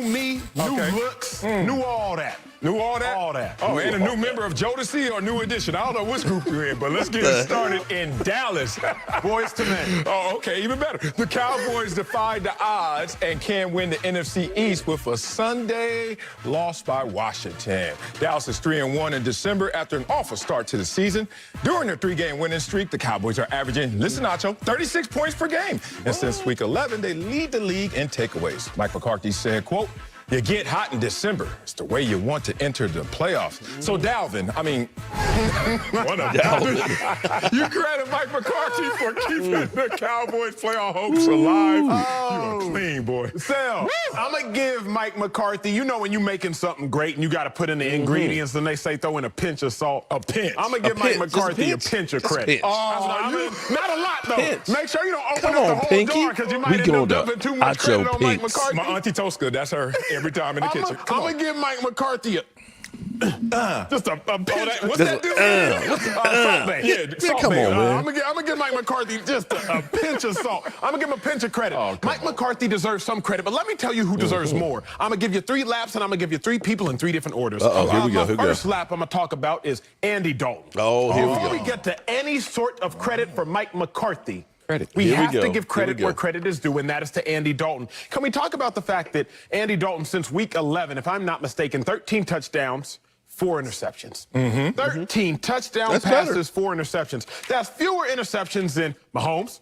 me, new looks, new all that. Knew all that? All that. Oh, and a new member of Jodeci or New Edition. I don't know which group you're in, but let's get it started in Dallas. Boys to men. Oh, okay, even better. The Cowboys defied the odds and can win the NFC East with a Sunday loss by Washington. Dallas is 3-1 in December after an awful start to the season. During their 3-game winning streak, the Cowboys are averaging, listen, Nacho, 36 points per game. And since week 11, they lead the league in takeaways. Mike McCarthy said, quote, "You get hot in December. It's the way you want to enter the playoffs." So, Dalvin, I mean, what a Dalvin. You credit Mike McCarthy for keeping the Cowboys' playoff hopes alive. You a clean boy. Sal, I'm going to give Mike McCarthy, you know when you're making something great and you got to put in the ingredients and they say throw in a pinch of salt. A pinch. I'm going to give Mike McCarthy a pinch of credit. Not a lot, though. Pinch. Make sure you don't open Come up the on, whole Pinky. jar because you might end up dumping too much credit on Mike McCarthy. My Auntie Tosca, that's her every time in the kitchen. I'm going to give Mike McCarthy just a pinch. What's that do? Salt Bay. Yeah, come on, man. I'm gonna give Mike McCarthy just a pinch of salt. I'm gonna give him a pinch of credit. Mike McCarthy deserves some credit, but let me tell you who deserves more. I'm gonna give you 3 laps, and I'm gonna give you 3 people in 3 different orders. Here we go. My first lap I'm gonna talk about is Andy Dalton. Oh, here we go. Before we get to any sort of credit for Mike McCarthy, we Here we have go. to give credit Here we where go. credit is due, and that is to Andy Dalton. Can we talk about the fact that Andy Dalton, since week 11, if I'm not mistaken, 13 touchdowns, 4 interceptions. 13 touchdown passes, 4 interceptions. That's fewer interceptions than Mahomes.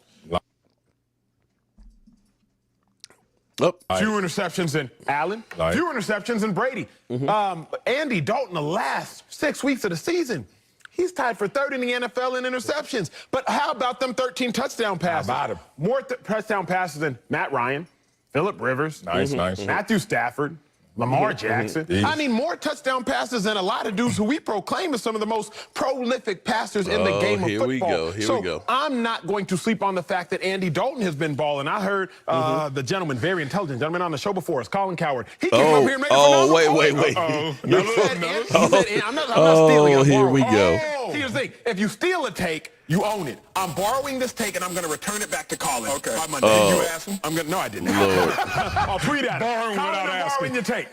Fewer interceptions than Allen. Fewer interceptions than Brady. Andy Dalton, the last 6 weeks of the season, he's tied for 3rd in the NFL in interceptions. But how about them 13 touchdown passes? How about him? More touchdown passes than Matt Ryan, Phillip Rivers, Nice. Matthew Stafford, Lamar Jackson. I mean, more touchdown passes than a lot of dudes who we proclaim as some of the most prolific passers in the game of football. Here we go. I'm not going to sleep on the fact that Andy Dalton has been balling. I heard the gentleman, very intelligent gentleman on the show before us, Colin Coward. He came up here and made wait. I'm not stealing it. Here we go. Here's the thing. If you steal a take, you own it. I'm borrowing this take, and I'm going to return it back to Colin by Monday. Did you ask him? No, I didn't. I'll tweet at him. Borrowing without asking. Borrowing your take.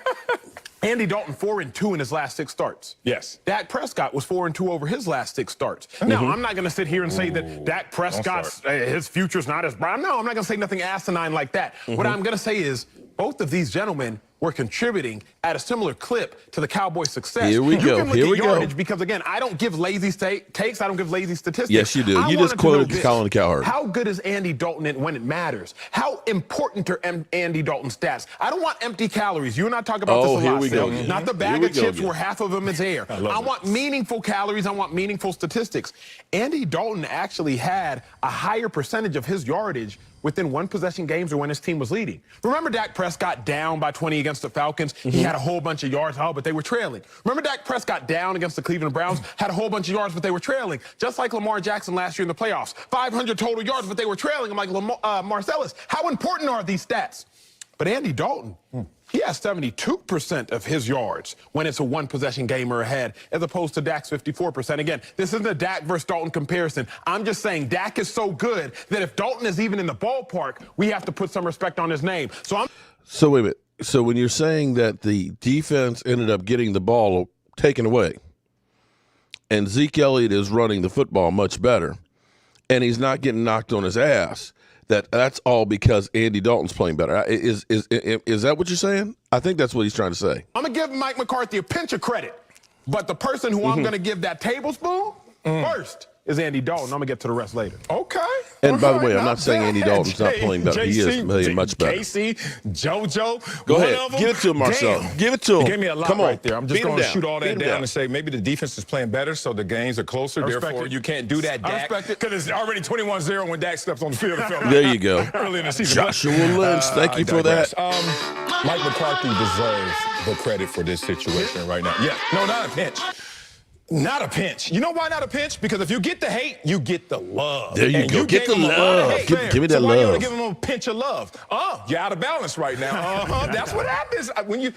Andy Dalton 4-2 in his last 6 starts. Yes. Dak Prescott was 4-2 over his last 6 starts. Now, I'm not going to sit here and say that Dak Prescott's his future's not as bright. No, I'm not going to say nothing asinine like that. What I'm going to say is both of these gentlemen were contributing at a similar clip to the Cowboys' success. Here we go. You can look at yardage because, again, I don't give lazy takes. I don't give lazy statistics. Yes, you do. You just quoted Colin Cowherd. How good is Andy Dalton when it matters? How important are Andy Dalton's stats? I don't want empty calories. You and I talk about this a lot. Here we go. Not the bag of chips where half of them is air. I want meaningful calories. I want meaningful statistics. Andy Dalton actually had a higher percentage of his yardage within 1-possession games or when his team was leading. Remember Dak Prescott down by 20 against the Falcons? He had a whole bunch of yards, but they were trailing. Remember Dak Prescott down against the Cleveland Browns? Had a whole bunch of yards, but they were trailing. Just like Lamar Jackson last year in the playoffs. 500 total yards, but they were trailing. I'm like, Marcellus, how important are these stats? But Andy Dalton, he has 72% of his yards when it's a 1-possession game or ahead, as opposed to Dak's 54%. Again, this isn't a Dak versus Dalton comparison. I'm just saying Dak is so good that if Dalton is even in the ballpark, we have to put some respect on his name. So wait a minute. So when you're saying that the defense ended up getting the ball taken away, and Zeke Elliott is running the football much better, and he's not getting knocked on his ass, that's all because Andy Dalton's playing better. Is that what you're saying? I think that's what he's trying to say. I'm going to give Mike McCarthy a pinch of credit, but the person who I'm going to give that tablespoon first is Andy Dalton. I'm going to get to the rest later. Okay. And by the way, I'm not saying Andy Dalton's not playing better. He is playing much better. Casey, JoJo, go ahead. Give it to him, Marcel. Give it to him. You gave me a lot Come on. right there. I'm just going to shoot all that Beat him down and say maybe the defense is playing better, so the games are closer. Therefore, you can't do that, Dak. I respect it. Because it's already 21-0 when Dak steps on the field. There you go. Early in the season. Joshua Lynch, thank you for that. Mike McCarthy deserves the credit for this situation right now. Yeah, no, not a pinch. Not a pinch. You know why not a pinch? Because if you get the hate, you get the love. There you go. Get the love. Give me that why love. You want to give him a pinch of love? You're out of balance right now. That's what happens when you're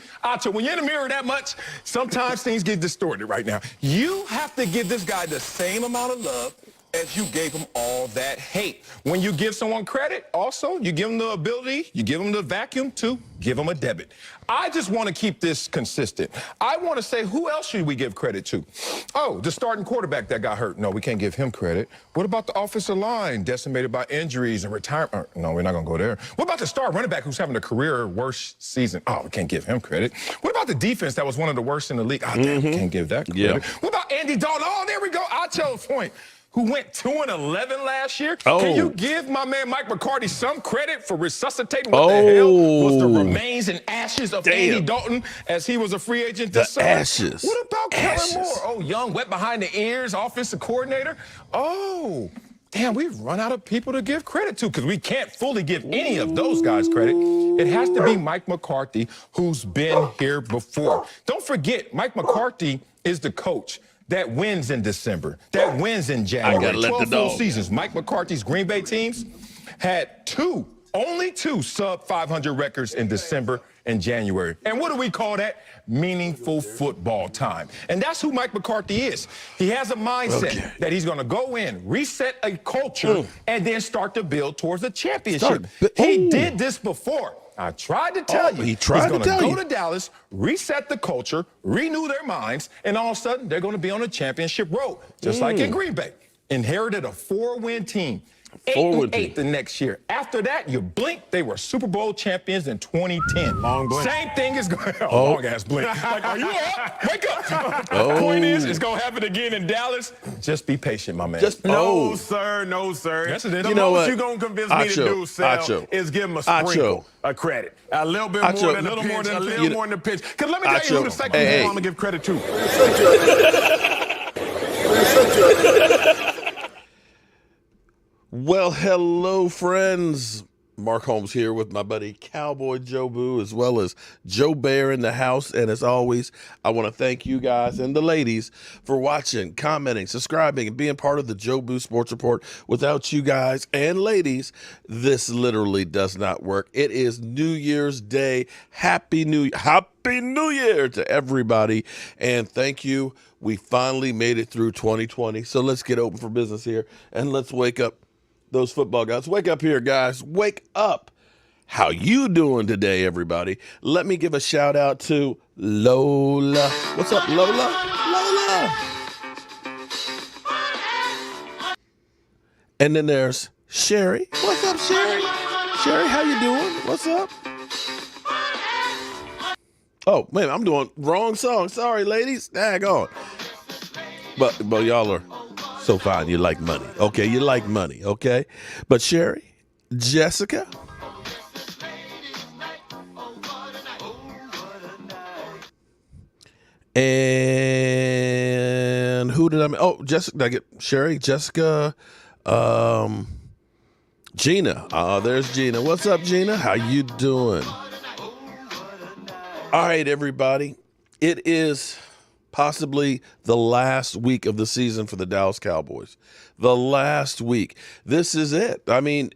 in the mirror that much. Sometimes things get distorted right now. You have to give this guy the same amount of love as you gave them all that hate. When you give someone credit, also, you give them the ability, you give them the vacuum to give them a debit. I just want to keep this consistent. I want to say, who else should we give credit to? Oh, the starting quarterback that got hurt. No, we can't give him credit. What about the offensive line decimated by injuries and retirement? No, we're not going to go there. What about the star running back who's having a career worst season? Oh, we can't give him credit. What about the defense that was one of the worst in the league? Oh, damn, we can't give that credit. Yeah. What about Andy Dalton? Oh, there we go. I'll tell a point. Who went 2-11 last year? Oh. Can you give my man Mike McCarthy some credit for resuscitating what the hell was the remains and ashes of Andy Dalton as he was a free agent this summer? Ashes. What about Kellen Moore? Oh, young, wet behind the ears, offensive coordinator. Oh, damn, we've run out of people to give credit to because we can't fully give any of those guys credit. It has to be Mike McCarthy, who's been here before. Don't forget, Mike McCarthy is the coach that wins in December, that wins in January. 12 full seasons. Mike McCarthy's Green Bay teams had only two sub-500 records in December and January. And what do we call that? Meaningful football time. And that's who Mike McCarthy is. He has a mindset that he's going to go in, reset a culture, and then start to build towards a championship. He did this before. I tried to tell you. He's going to go to Dallas, reset the culture, renew their minds, and all of a sudden they're going to be on a championship road, just like in Green Bay. Inherited a 4-win team. 8-8 the next year. After that, you blink, they were Super Bowl champions in 2010. Long blink. Same thing is going on. Long ass blink. Like, are you up? Wake up. Point is, it's going to happen again in Dallas. Just be patient, my man. No, sir. No, sir. Yes, it is. The most you're going to convince me to do, Sal, is give him a sprinkle of credit. A little bit more than a pinch. A little more than a pinch. Because let me tell you who the second people I'm going to give credit to. Well, hello, friends. Mark Holmes here with my buddy Cowboy Jobu, as well as Joe Bear in the house. And as always, I want to thank you guys and the ladies for watching, commenting, subscribing, and being part of the Jobu Sports Report. Without you guys and ladies, this literally does not work. It is New Year's Day. Happy New Year to everybody. And thank you. We finally made it through 2020. So let's get open for business here and let's wake up those football guys. Wake up here, guys. Wake up. How you doing today, everybody? Let me give a shout out to Lola. What's up, Lola? Lola. And then there's Sherry. What's up, Sherry? Sherry, how you doing? What's up? Oh, man, I'm doing wrong song. Sorry, ladies. Daggone. But y'all are so fine. You like money. Okay, you like money, okay? But Sherry, Jessica, and who did I mean? Oh, Jessica, did I get Sherry, Jessica, Gina. There's Gina. What's up, Gina? How you doing? All right, everybody. It is possibly the last week of the season for the Dallas Cowboys. The last week. This is it. I mean,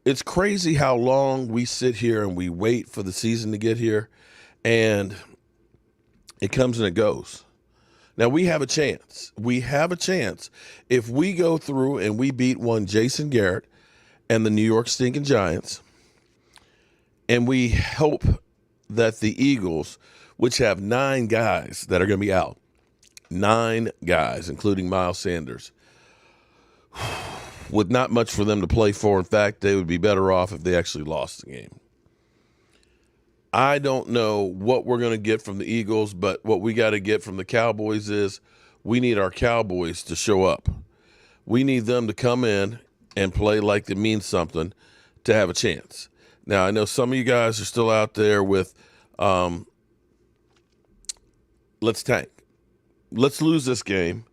it's crazy how long we sit here and we wait for the season to get here, and it comes and it goes. Now, we have a chance. We have a chance if we go through and we beat one Jason Garrett and the New York stinking Giants, and we hope that the Eagles, which have 9 guys that are going to be out, 9 guys, including Miles Sanders, with not much for them to play for. In fact, they would be better off if they actually lost the game. I don't know what we're going to get from the Eagles, but what we got to get from the Cowboys is we need our Cowboys to show up. We need them to come in and play like it means something to have a chance. Now, I know some of you guys are still out there with let's tank. Let's lose this game.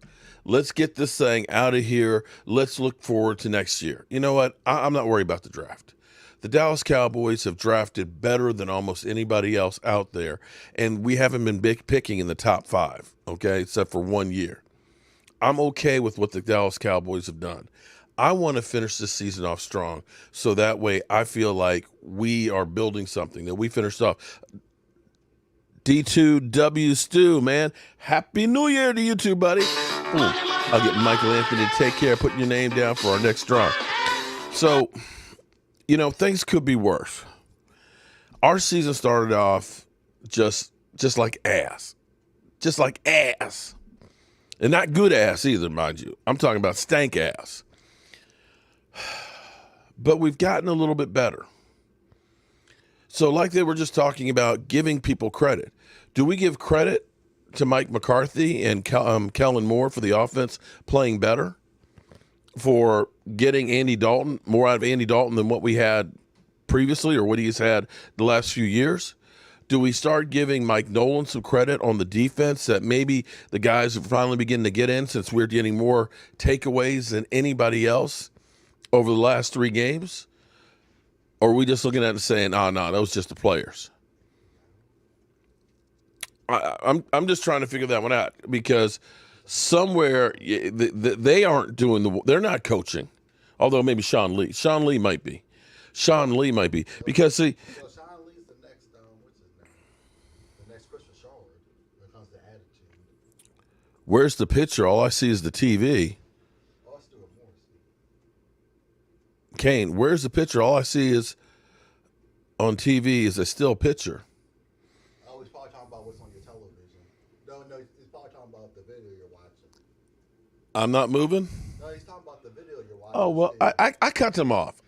Let's get this thing out of here. Let's look forward to next year. You know what? I'm not worried about the draft. The Dallas Cowboys have drafted better than almost anybody else out there, and we haven't been picking in the top 5, okay, except for 1 year. I'm okay with what the Dallas Cowboys have done. I want to finish this season off strong, so that way I feel like we are building something, that we finished off. D2W Stu, man. Happy New Year to you two, buddy. I'll get Michael Anthony to take care of putting your name down for our next draw. So, things could be worse. Our season started off just like ass. Just like ass. And not good ass either, mind you. I'm talking about stank ass. But we've gotten a little bit better. So like they were just talking about giving people credit. Do we give credit to Mike McCarthy and Kellen Moore for the offense playing better? For getting more out of Andy Dalton than what we had previously or what he's had the last few years? Do we start giving Mike Nolan some credit on the defense that maybe the guys are finally beginning to get in since we're getting more takeaways than anybody else over the last 3 games? Or are we just looking at it and saying, no, that was just the players? I'm just trying to figure that one out because somewhere they aren't doing they're not coaching, although maybe Sean Lee might be because see. So Sean Lee's the next, what's his name? The next Christian Shaw when it comes to attitude. Where's the picture? All I see is the TV. Oh, let's do it more. Kane, where's the picture? All I see is on TV is a still picture. Oh, he's probably talking about what's on your television. No, he's probably talking about the video you're watching. I'm not moving? No, he's talking about the video you're watching. Oh, well, I cut him off.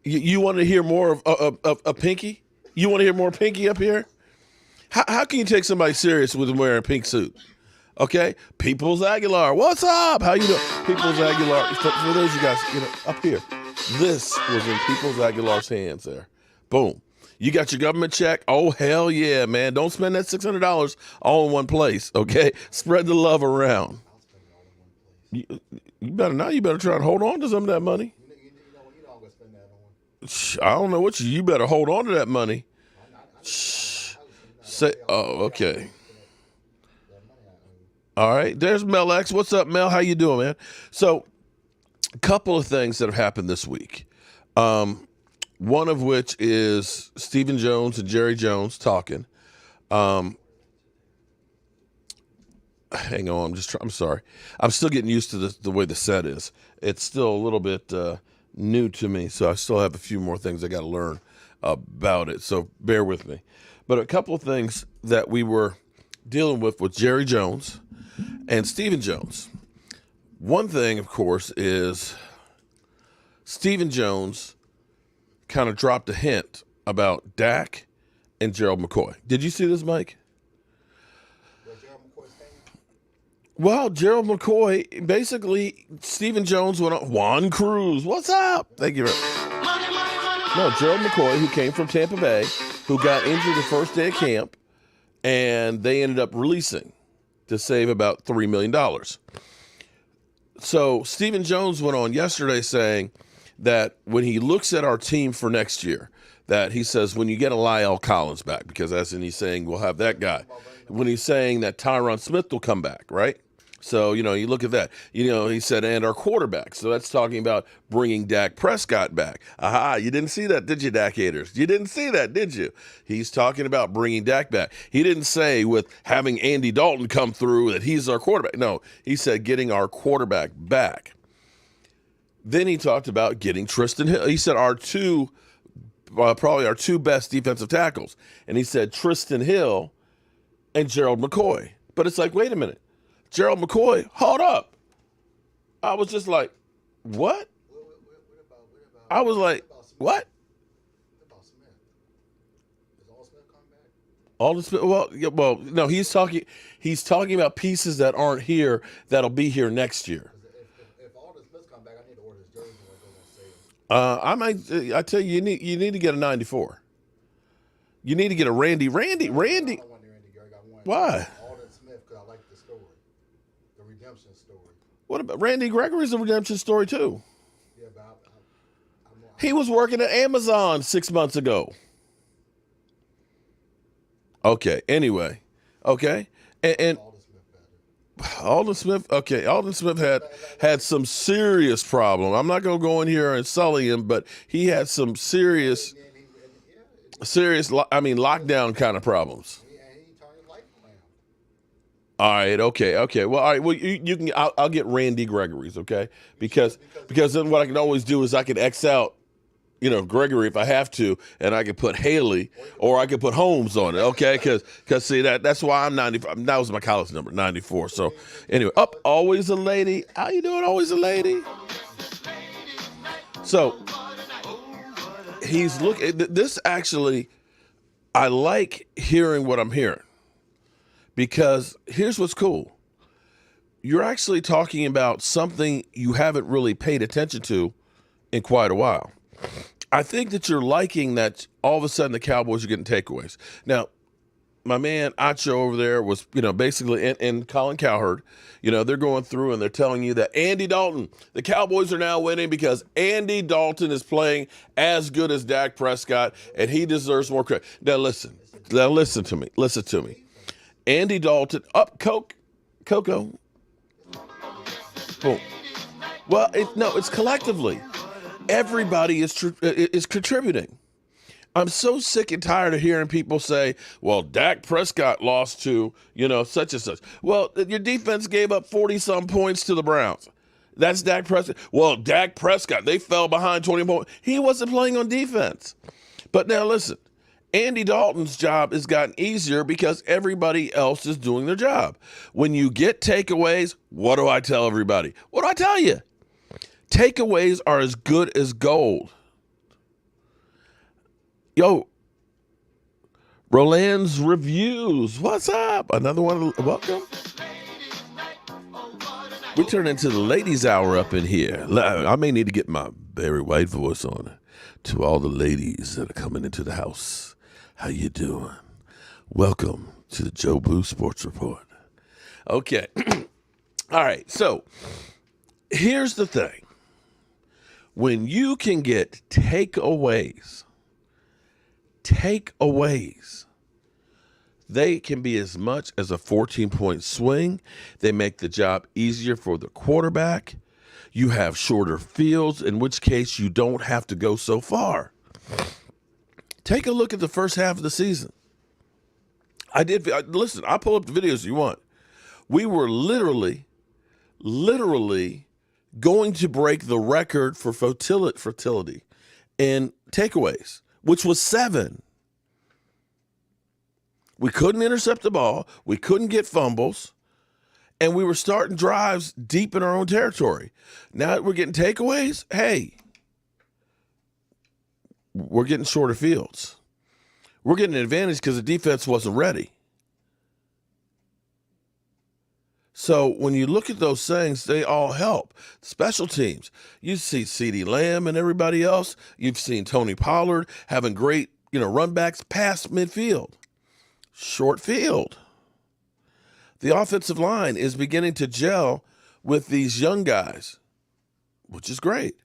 You want to hear more of Pinky? You want to hear more Pinky up here? How can you take somebody serious with him wearing a pink suit? Okay? Peoples Aguilar, what's up? How you doing? Peoples Aguilar, for those of you guys, up here. This was in Peoples Aguilar's hands there. Boom. You got your government check? Oh, hell yeah, man. Don't spend that $600 all in one place, okay? Spread the love around. You better try and hold on to some of that money. You know I'm going to spend that on. I don't know what you better hold on to that money. Okay. All right, there's Mel X. What's up, Mel? How you doing, man? So, a couple of things that have happened this week. One of which is Stephen Jones and Jerry Jones talking. Hang on, I'm sorry. I'm still getting used to the way the set is. It's still a little bit new to me, so I still have a few more things I got to learn about it. So bear with me. But a couple of things that we were dealing with Jerry Jones and Stephen Jones. One thing, of course, is Stephen Jones kind of dropped a hint about Dak and Gerald McCoy. Did you see this, Mike? Well, Gerald McCoy, basically, Stephen Jones went on. Juan Cruz, what's up? Thank you. No, Gerald McCoy, who came from Tampa Bay, who got injured the first day of camp, and they ended up releasing to save about $3 million. So Stephen Jones went on yesterday saying that when he looks at our team for next year, that he says when you get a Lyle Collins back, because that's when he's saying we'll have that guy. When he's saying that Tyron Smith will come back, right? So, you look at that. He said, and our quarterback. So that's talking about bringing Dak Prescott back. Aha, you didn't see that, did you, Dak haters? You didn't see that, did you? He's talking about bringing Dak back. He didn't say with having Andy Dalton come through that he's our quarterback. No, he said getting our quarterback back. Then he talked about getting Tristan Hill. He said probably our two best defensive tackles. And he said Tristan Hill and Gerald McCoy. But it's like, wait a minute. Gerald McCoy, hold up. I was just like, what? I was like, what? Alden Smith. Well, no, he's talking about pieces that aren't here that'll be here next year. If Alden Smith come back, I need to order his jersey. I tell you, you need to get a 94. You need to get a Randy. I don't want Randy Gary. I want Why? Alden Smith because I like the story, the redemption story. What about Randy Gregory's a redemption story too? Yeah, but He was working at Amazon 6 months ago. Okay. Anyway. Okay. And Alden Smith. Okay. Alden Smith had some serious problem. I'm not going to go in here and sully him, but he had some serious, lockdown kind of problems. He turned his life around. All right, okay. Well, all right. Well, you can. I'll get Randy Gregory's, okay? Because then what I can always do is I can X out, Gregory if I have to, and I can put Haley or I can put Holmes on it, okay? Because see that's why I'm 95. That was my college number, 94. So anyway, always a lady. How you doing? Always a lady. So he's looking. This actually, I like hearing what I'm hearing. Because here's what's cool. You're actually talking about something you haven't really paid attention to in quite a while. I think that you're liking that all of a sudden the Cowboys are getting takeaways. Now, my man Acho over there was, basically, and Colin Cowherd, they're going through and they're telling you that Andy Dalton, the Cowboys are now winning because Andy Dalton is playing as good as Dak Prescott and he deserves more credit. Now listen to me. Andy Dalton, Coco. Boom. Well, it's collectively. Everybody is contributing. I'm so sick and tired of hearing people say, well, Dak Prescott lost to, such and such. Well, your defense gave up 40-some points to the Browns. That's Dak Prescott. Well, Dak Prescott, they fell behind 20 points. He wasn't playing on defense. But now listen. Andy Dalton's job has gotten easier because everybody else is doing their job. When you get takeaways, what do I tell everybody? What do I tell you? Takeaways are as good as gold. Yo, Roland's Reviews. What's up? Another one. Welcome. We turn into the ladies' hour up in here. I may need to get my Barry White voice on to all the ladies that are coming into the house. How you doing? Welcome to the Jobu Sports Report. Okay. All right. So here's the thing. When you can get takeaways, they can be as much as a 14-point swing. They make the job easier for the quarterback. You have shorter fields, in which case you don't have to go so far. Take a look at the first half of the season. Listen, I'll pull up the videos you want. We were literally going to break the record for fertility in takeaways, which was 7. We couldn't intercept the ball. We couldn't get fumbles. And we were starting drives deep in our own territory. Now that we're getting takeaways, hey, we're getting shorter fields. We're getting an advantage because the defense wasn't ready. So when you look at those things, they all help. Special teams, you see CeeDee Lamb and everybody else. You've seen Tony Pollard having great, run backs past midfield. Short field. The offensive line is beginning to gel with these young guys, which is great.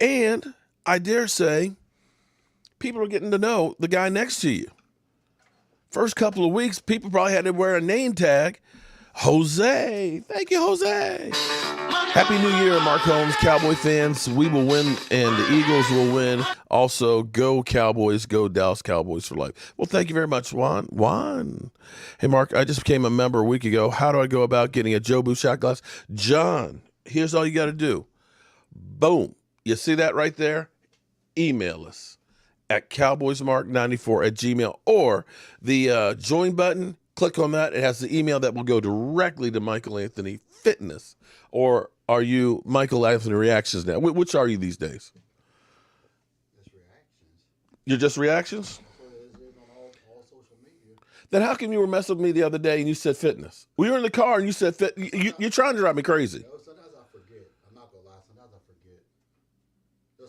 And I dare say, people are getting to know the guy next to you. First couple of weeks, people probably had to wear a name tag. Jose. Thank you, Jose. Happy New Year, Mark Holmes. Cowboy fans, we will win and the Eagles will win. Also, go Cowboys, go Dallas Cowboys for life. Well, thank you very much, Juan. Hey, Mark, I just became a member a week ago. How do I go about getting a Jobu shot glass? John, here's all you got to do. Boom. You see that right there? Email us at cowboysmark94@gmail.com or the join button. Click on that. It has the email that will go directly to Michael Anthony Fitness. Or are you Michael Anthony Reactions now? Which are you these days? Just reactions. You're just Reactions? On all social media. Then how come you were messing with me the other day and you said Fitness? We were in the car and you said fit. You're trying to drive me crazy. Sometimes I forget. I'm not going to lie. Sometimes I forget.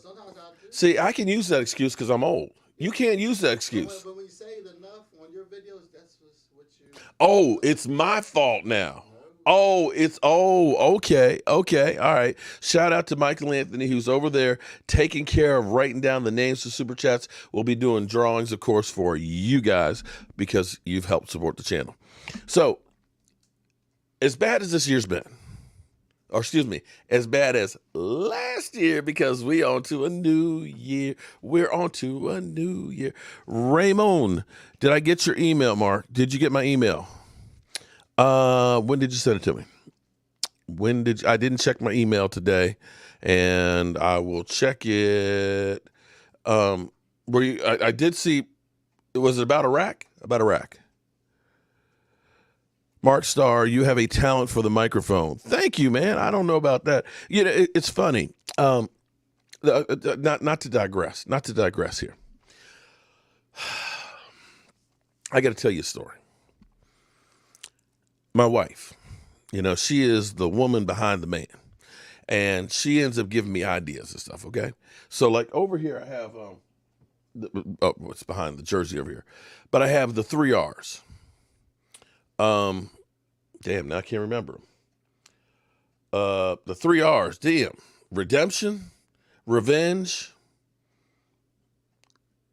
Sometimes I do. See, I can use that excuse because I'm old. You can't use that excuse. But when you say it enough on your videos, that's what you... Oh, it's my fault now. Okay. All right. Shout out to Michael Anthony, who's over there taking care of writing down the names of Super Chats. We'll be doing drawings, of course, for you guys because you've helped support the channel. So, as bad as this year's been, or excuse me, as bad as last year because we on to a new year. We're on to a new year. Raymond, did I get your email, Mark? Did you get my email? When did you send it to me? I didn't check my email today, and I will check it. I did see, was it about Iraq? About Iraq. Mark Starr, you have a talent for the microphone. Thank you, man. I don't know about that. You know, it's funny. Not to digress. Not to digress here. I got to tell you a story. My wife, you know, she is the woman behind the man, and she ends up giving me ideas and stuff. Okay, so like over here, I have what's behind the jersey over here, but I have the 3 R's. Damn, now I can't remember. The 3 R's. Damn, redemption, revenge,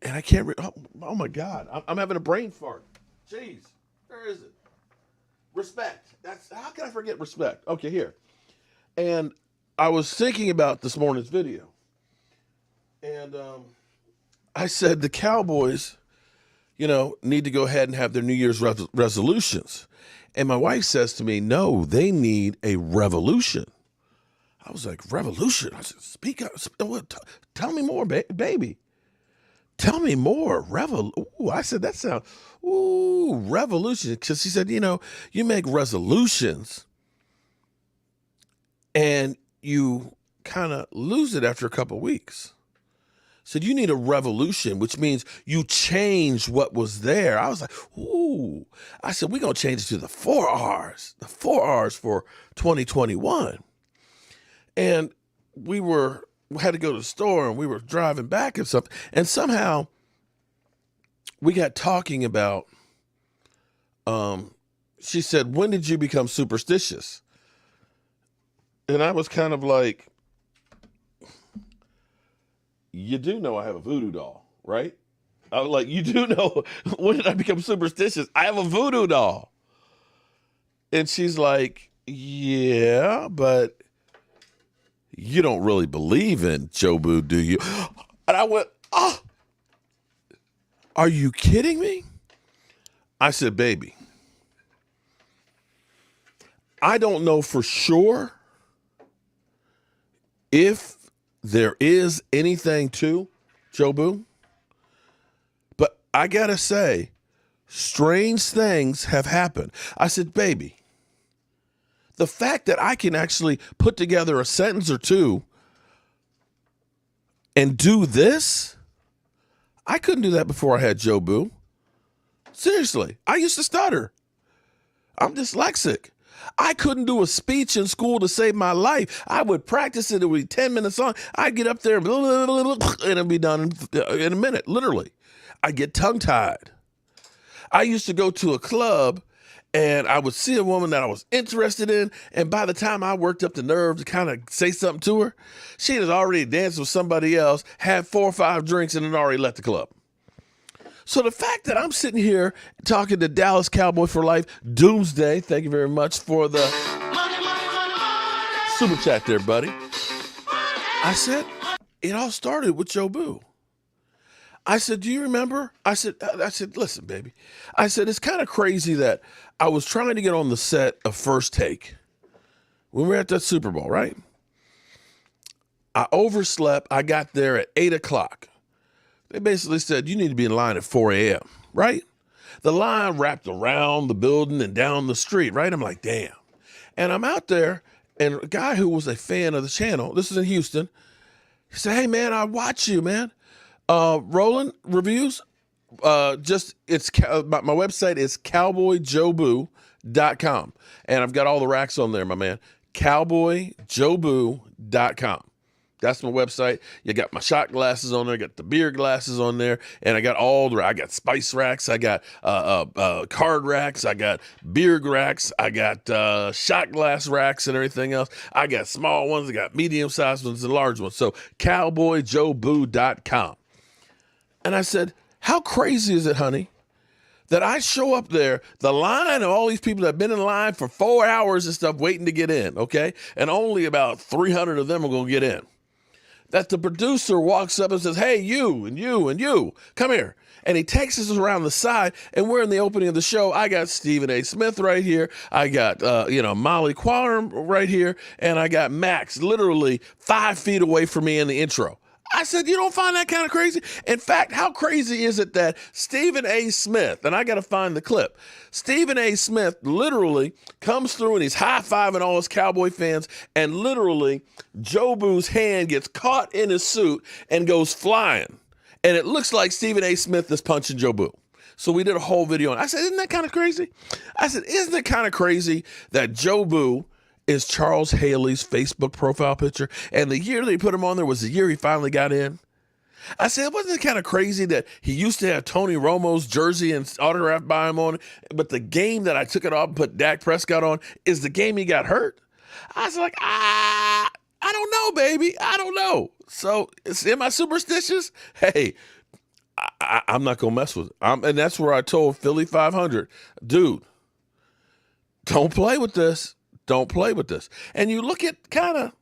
and I can't. Oh my God, I'm having a brain fart. Jeez, where is it? Respect. How can I forget respect? Okay, here. And I was thinking about this morning's video, and I said the Cowboys, you know, need to go ahead and have their New Year's resolutions. And my wife says to me, no, they need a revolution. I was like, revolution? I said, speak up. Tell me more, baby. Tell me more. I said, that sounds, revolution. Because she said, you know, you make resolutions and you kind of lose it after a couple of weeks. Said, you need a revolution, which means you change what was there. I was like, ooh. I said, we're going to change it to the 4 R's. The 4 R's for 2021. And we had to go to the store, and we were driving back and stuff. And somehow we got talking about, she said, when did you become superstitious? And I was kind of like, you do know I have a voodoo doll, right? I was like, you do know, when did I become superstitious? I have a voodoo doll. And she's like, yeah, but you don't really believe in Jobu, do you? And I went, are you kidding me? I said, baby, I don't know for sure if there is anything to Jobu, but I gotta say, strange things have happened. I said, baby, the fact that I can actually put together a sentence or two and do this, I couldn't do that before I had Jobu. Seriously, I used to stutter. I'm dyslexic. I couldn't do a speech in school to save my life. I would practice it. It would be 10 minutes long. I'd get up there and it'd be done in a minute, literally. I'd get tongue-tied. I used to go to a club and I would see a woman that I was interested in, and by the time I worked up the nerve to kind of say something to her, she had already danced with somebody else, had 4 or 5 drinks, and had already left the club. So the fact that I'm sitting here talking to Dallas Cowboy for Life, Doomsday, thank you very much for the super chat there, buddy. I said, it all started with Jobu. I said, do you remember? I said, listen, baby. I said, it's kind of crazy that I was trying to get on the set of First Take when we were at that Super Bowl, right? I overslept. I got there at 8 o'clock. They basically said, you need to be in line at 4 a.m., right? The line wrapped around the building and down the street, right? I'm like, damn. And I'm out there, and a guy who was a fan of the channel, this is in Houston, he said, hey, man, I watch you, man. Rolling reviews, my website is cowboyjobu.com. And I've got all the racks on there, my man. cowboyjobu.com. That's my website. You got my shot glasses on there. I got the beer glasses on there. And I got I got spice racks. I got card racks. I got beer racks. I got shot glass racks and everything else. I got small ones. I got medium-sized ones and large ones. So cowboyjobu.com. And I said, how crazy is it, honey, that I show up there, the line of all these people that have been in line for 4 hours and stuff waiting to get in, okay? And only about 300 of them are going to get in. that the producer walks up and says, hey, you and you and you, come here. And he takes us around the side, and we're in the opening of the show. I got Stephen A. Smith right here. I got, Molly Quallen right here. And I got Max literally 5 feet away from me in the intro. I said, you don't find that kind of crazy? In fact, how crazy is it that Stephen A. Smith, and I got to find the clip, Stephen A. Smith literally comes through and he's high-fiving all his Cowboy fans, and literally Jobu's hand gets caught in his suit and goes flying. And it looks like Stephen A. Smith is punching Jobu. So we did a whole video on it. I said, isn't that kind of crazy? I said, isn't it kind of crazy that Jobu is Charles Haley's Facebook profile picture? And the year they put him on there was the year he finally got in. I said, wasn't it kind of crazy that he used to have Tony Romo's jersey and autographed by him on it, but the game that I took it off and put Dak Prescott on is the game he got hurt? I was like, I don't know, baby. I don't know. So, am I superstitious? Hey, I'm not going to mess with it. And that's where I told Philly 500, dude, don't play with this. Don't play with this. And you look at kind of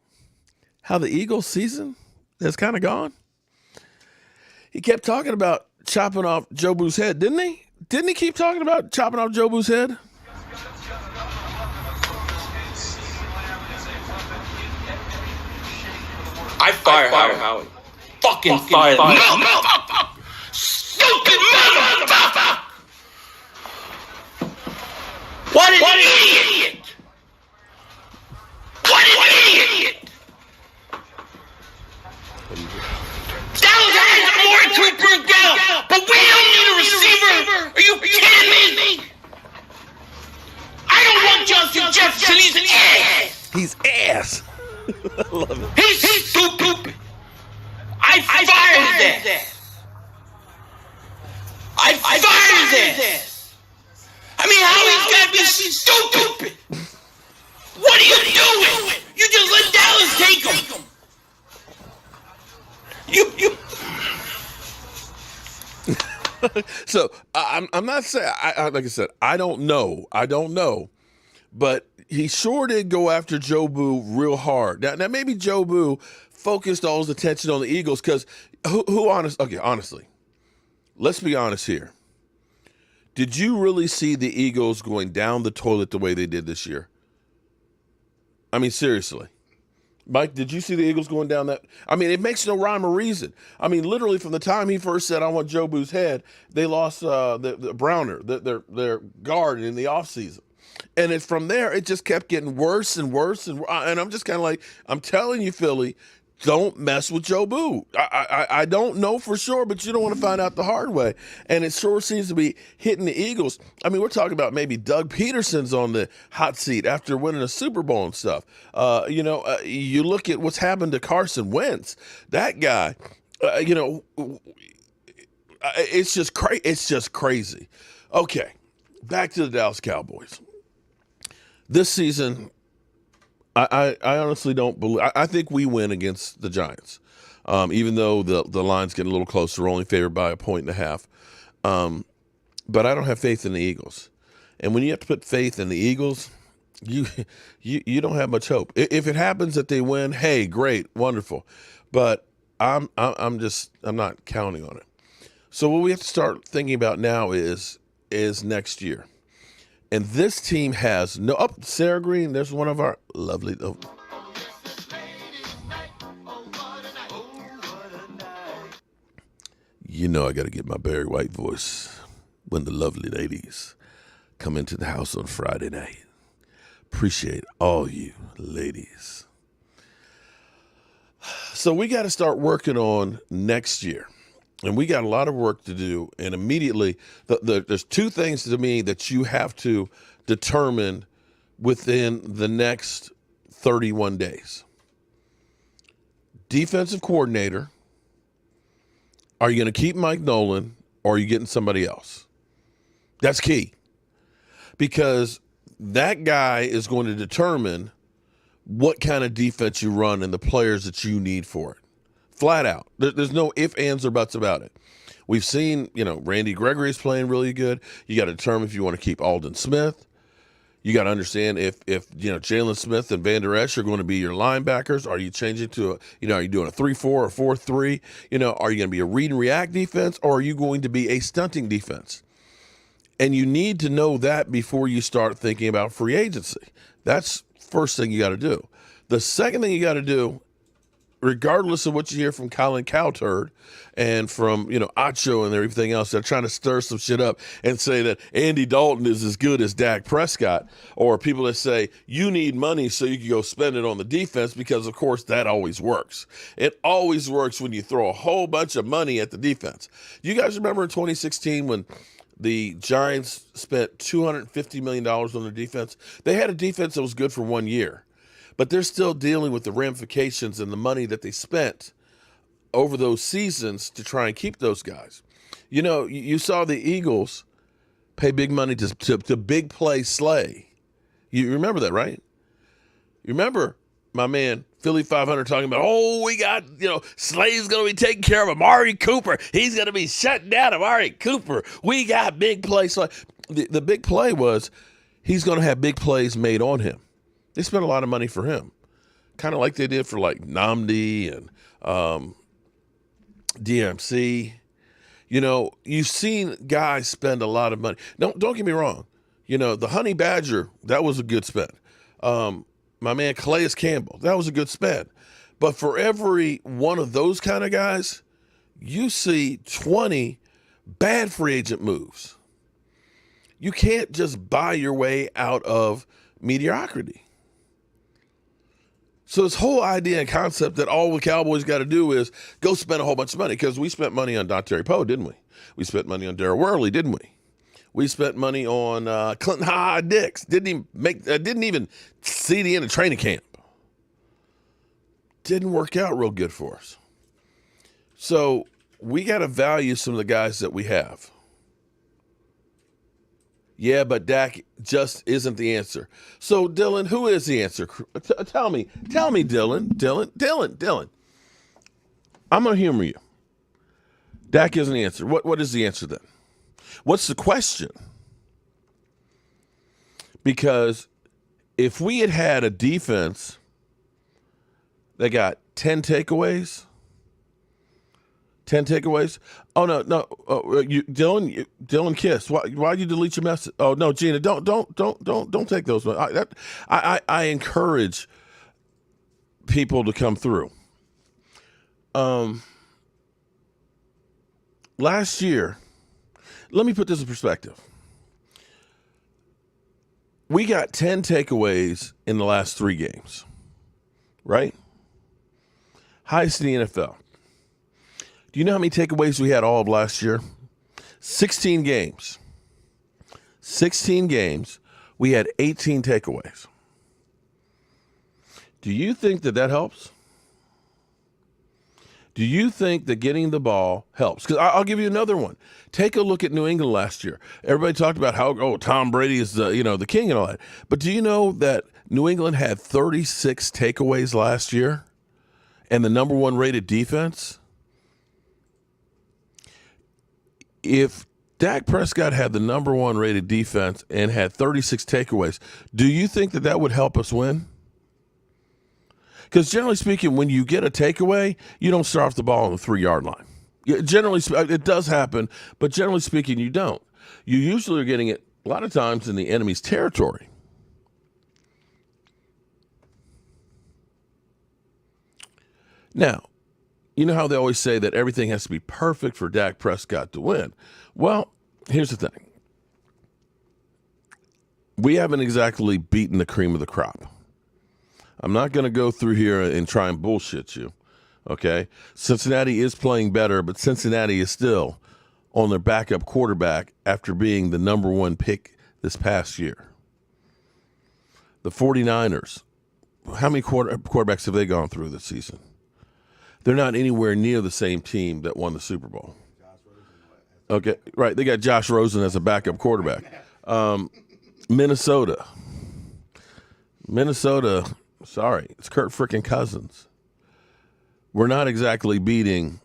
how the Eagles season has kind of gone. He kept talking about chopping off Jobu's head, didn't he? Didn't he keep talking about chopping off Jobu's head? I fire Howie. Fucking fire. Stupid motherfucker! What an idiot! What an idiot! Dallas has more to improve down, but we don't need a receiver! Are you kidding me? I don't want Justin Jefferson, he's an ass! He's ass. I love it. He's stupid! I fired his ass! I fired his ass! I mean, how he's got to be stupid! What are you doing? You just let Dallas take him! So I'm not saying, like I said, I don't know, but he sure did go after Jobu real hard. Now maybe Jobu focused all his attention on the Eagles because honestly, let's be honest here. Did you really see the Eagles going down the toilet the way they did this year? I mean, seriously. Mike, did you see the Eagles going down that? I mean, it makes no rhyme or reason. I mean, literally from the time he first said, I want Jobu's head, they lost the Browner, their guard in the offseason. And it's from there, it just kept getting worse and worse. And I'm just kind of like, I'm telling you, Philly, don't mess with Jobu. I don't know for sure, but you don't want to find out the hard way. And it sure seems to be hitting the Eagles. I mean, we're talking about maybe Doug Peterson's on the hot seat after winning a Super Bowl and stuff. You look at what's happened to Carson Wentz. That guy, it's just crazy. It's just crazy. Okay, back to the Dallas Cowboys. This season, I honestly don't believe. I think we win against the Giants, even though the line's getting a little closer. We're only favored by 1.5. But I don't have faith in the Eagles. And when you have to put faith in the Eagles, you don't have much hope. If it happens that they win, hey, great, wonderful. But I'm not counting on it. So what we have to start thinking about now is next year. And this team has Sarah Green, there's one of our lovely. You know I got to get my Barry White voice when the lovely ladies come into the house on Friday night. Appreciate all you ladies. So we got to start working on next year. And we got a lot of work to do. And immediately, there's two things to me that you have to determine within the next 31 days. Defensive coordinator. Are you going to keep Mike Nolan or are you getting somebody else? That's key. Because that guy is going to determine what kind of defense you run and the players that you need for it. Flat out. There's no ifs, ands, or buts about it. We've seen, Randy Gregory is playing really good. You got to determine if you want to keep Aldon Smith. You got to understand if Jalen Smith and Van Der Esch are going to be your linebackers. Are you changing to are you doing a 3-4 or 4-3? Are you going to be a read and react defense, or are you going to be a stunting defense? And you need to know that before you start thinking about free agency. That's first thing you got to do. The second thing you got to do, regardless of what you hear from Colin Cowturd and from, Acho and everything else, they're trying to stir some shit up and say that Andy Dalton is as good as Dak Prescott, or people that say you need money so you can go spend it on the defense, because, of course, that always works. It always works when you throw a whole bunch of money at the defense. You guys remember in 2016 when the Giants spent $250 million on their defense? They had a defense that was good for 1 year, but they're still dealing with the ramifications and the money that they spent over those seasons to try and keep those guys. You saw the Eagles pay big money to big play Slay. You remember that, right? You remember my man Philly 500 talking about, we got, Slay's going to be taking care of Amari Cooper. He's going to be shutting down Amari Cooper. We got big play Slay. The big play was he's going to have big plays made on him. They spent a lot of money for him, kind of like they did for like Namdi and DMC. You've seen guys spend a lot of money. Don't get me wrong. The Honey Badger, that was a good spend. My man Calais Campbell, that was a good spend. But for every one of those kind of guys, you see 20 bad free agent moves. You can't just buy your way out of mediocrity. So this whole idea and concept that all the Cowboys got to do is go spend a whole bunch of money, because we spent money on Dontari Poe, didn't we? We spent money on Darryl Worley, didn't we? We spent money on Clinton Dix. Didn't even see the end of training camp. Didn't work out real good for us. So we got to value some of the guys that we have. Yeah, but Dak just isn't the answer. So, Dylan, who is the answer? Tell me, Dylan. I'm going to humor you. Dak isn't the answer. What is the answer then? What's the question? Because if we had had a defense that got 10 takeaways. Oh no! Dylan Kiss. Why'd you delete your message? Oh no, Gina, don't take those. I encourage people to come through. Last year, let me put this in perspective. We got 10 takeaways in the last 3 games, right? Highest in the NFL. Do you know how many takeaways we had all of last year? 16 games. 16 games. We had 18 takeaways. Do you think that helps? Do you think that getting the ball helps? Because I'll give you another one. Take a look at New England last year. Everybody talked about how Tom Brady is the king and all that. But do you know that New England had 36 takeaways last year, and the number 1 rated defense? If Dak Prescott had the number 1 rated defense and had 36 takeaways, do you think that would help us win? Because generally speaking, when you get a takeaway, you don't start off the ball on the 3-yard line. Generally, it does happen, but generally speaking, you don't. You usually are getting it a lot of times in the enemy's territory. Now, you know how they always say that everything has to be perfect for Dak Prescott to win. Well, here's the thing. We haven't exactly beaten the cream of the crop. I'm not going to go through here and try and bullshit you, okay? Cincinnati is playing better, but Cincinnati is still on their backup quarterback after being the number 1 pick this past year. The 49ers, how many quarterbacks have they gone through this season? They're not anywhere near the same team that won the Super Bowl. Okay, right. They got Josh Rosen as a backup quarterback. Minnesota, sorry, it's Kirk freaking Cousins. We're not exactly beating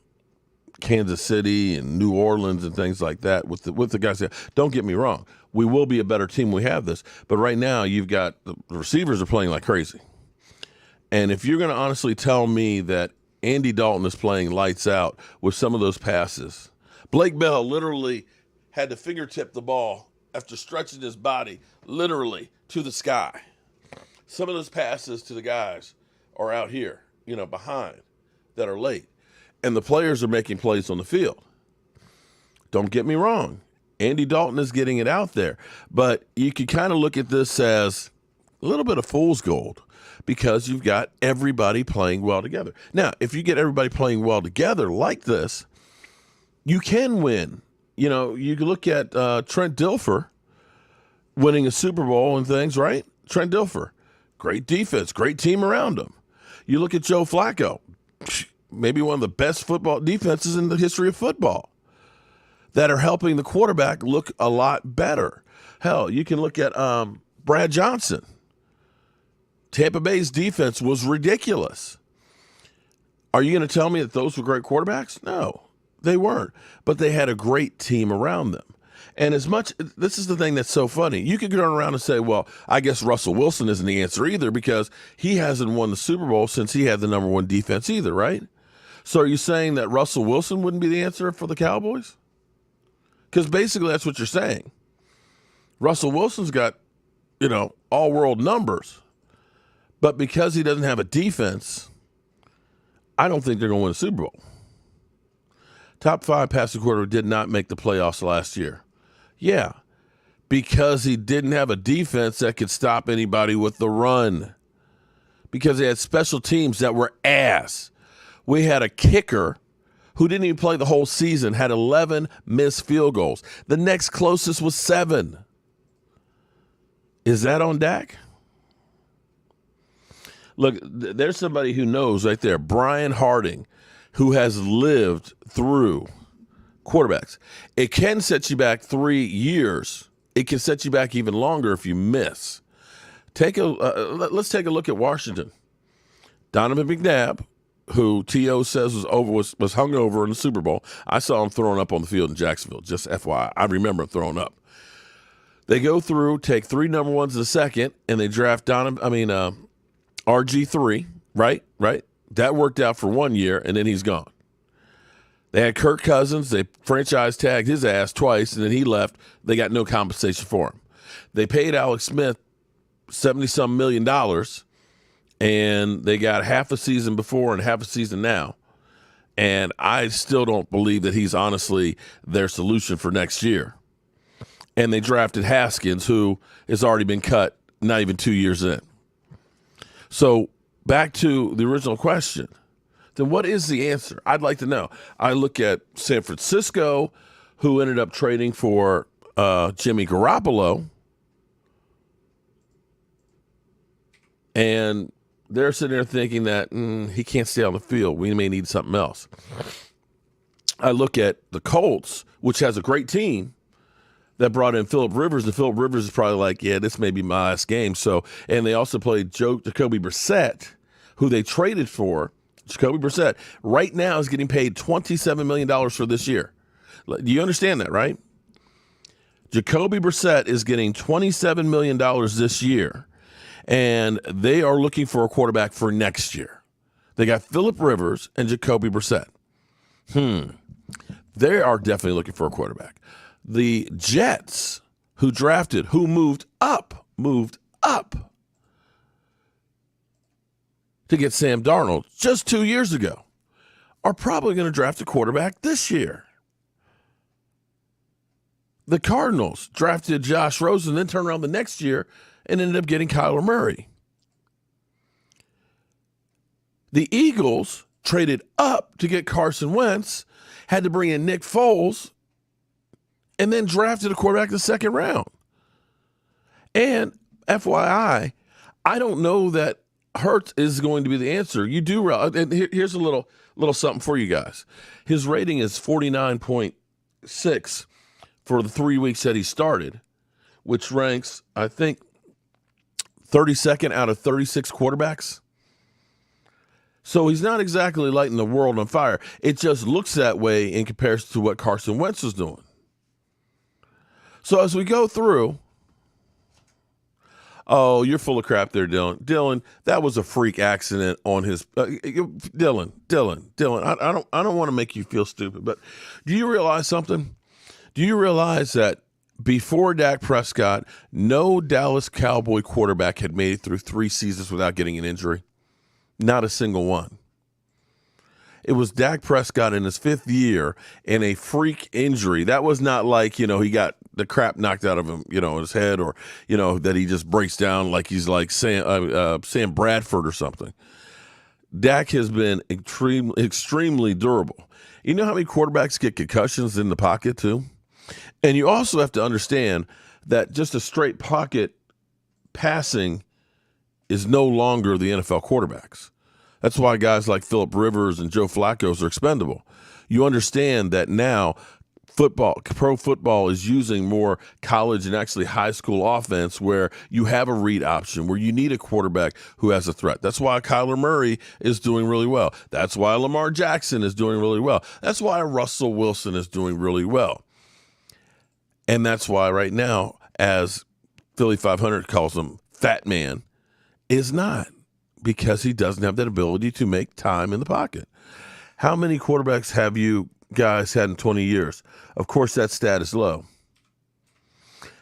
Kansas City and New Orleans and things like that with the guys. Don't get me wrong. We will be a better team when we have this. But right now you've got the receivers are playing like crazy. And if you're going to honestly tell me that Andy Dalton is playing lights out with some of those passes, Blake Bell literally had to fingertip the ball after stretching his body literally to the sky. Some of those passes to the guys are out here, behind, that are late. And the players are making plays on the field. Don't get me wrong. Andy Dalton is getting it out there. But you can kind of look at this as a little bit of fool's gold because you've got everybody playing well together. Now, if you get everybody playing well together like this, you can win. You can look at Trent Dilfer winning a Super Bowl and things, right? Trent Dilfer, great defense, great team around him. You look at Joe Flacco, maybe one of the best football defenses in the history of football that are helping the quarterback look a lot better. Hell, you can look at Brad Johnson. Tampa Bay's defense was ridiculous. Are you going to tell me that those were great quarterbacks? No, they weren't. But they had a great team around them. And this is the thing that's so funny. You could turn around and say, well, I guess Russell Wilson isn't the answer either because he hasn't won the Super Bowl since he had the number one defense either, right? So are you saying that Russell Wilson wouldn't be the answer for the Cowboys? Because basically that's what you're saying. Russell Wilson's got, all-world numbers. But because he doesn't have a defense, I don't think they're going to win a Super Bowl. Top 5 passing quarterback did not make the playoffs last year. Yeah, because he didn't have a defense that could stop anybody with the run. Because they had special teams that were ass. We had a kicker who didn't even play the whole season, had 11 missed field goals. The next closest was 7. Is that on Dak? Look, there's somebody who knows right there, Brian Harding, who has lived through quarterbacks. It can set you back 3 years. It can set you back even longer if you miss. Let's take a look at Washington. Donovan McNabb, who T.O. says was hung over in the Super Bowl. I saw him throwing up on the field in Jacksonville, just FYI. I remember him throwing up. They go through, take 3 number ones in the second, and they draft RG3, right? That worked out for 1 year, and then he's gone. They had Kirk Cousins. They franchise tagged his ass twice, and then he left. They got no compensation for him. They paid Alex Smith $70-some million, and they got half a season before and half a season now. And I still don't believe that he's honestly their solution for next year. And they drafted Haskins, who has already been cut not even 2 years in. So back to the original question, then what is the answer? I'd like to know. I look at San Francisco, who ended up trading for Jimmy Garoppolo, and they're sitting there thinking that he can't stay on the field. We may need something else. I look at the Colts, which has a great team, that brought in Phillip Rivers, and Phillip Rivers is probably like, yeah, this may be my last game. So, and they also played Jacoby Brissett, who they traded for. Jacoby Brissett right now is getting paid $27 million for this year. Do you understand that, right? Jacoby Brissett is getting $27 million this year, and they are looking for a quarterback for next year. They got Phillip Rivers and Jacoby Brissett. They are definitely looking for a quarterback. The Jets, who moved up to get Sam Darnold just 2 years ago, are probably going to draft a quarterback this year. The Cardinals drafted Josh Rosen, then turned around the next year and ended up getting Kyler Murray. The Eagles traded up to get Carson Wentz, had to bring in Nick Foles, and then drafted a quarterback in the second round. And FYI, I don't know that Hurts is going to be the answer. You do, and here's a little something for you guys. His rating is 49.6 for the 3 weeks that he started, which ranks, I think, 32nd out of 36 quarterbacks. So he's not exactly lighting the world on fire. It just looks that way in comparison to what Carson Wentz is doing. So as we go through, oh, you're full of crap there, Dylan. Dylan, that was a freak accident on his Dylan. I don't want to make you feel stupid, but do you realize something? Do you realize that before Dak Prescott, no Dallas Cowboy quarterback had made it through 3 seasons without getting an injury? Not a single one. It was Dak Prescott in his 5th year and a freak injury. That was not like, he got the crap knocked out of him, in his head, or, that he just breaks down like he's like Sam Bradford or something. Dak has been extremely durable. You know how many quarterbacks get concussions in the pocket too? And you also have to understand that just a straight pocket passing is no longer the NFL quarterbacks. That's why guys like Phillip Rivers and Joe Flacco are expendable. You understand that now pro football is using more college and actually high school offense where you have a read option, where you need a quarterback who has a threat. That's why Kyler Murray is doing really well. That's why Lamar Jackson is doing really well. That's why Russell Wilson is doing really well. And that's why right now, as Philly 500 calls him, Fat Man, is not, because he doesn't have that ability to make time in the pocket. How many quarterbacks have you guys had in 20 years? Of course, that stat is low.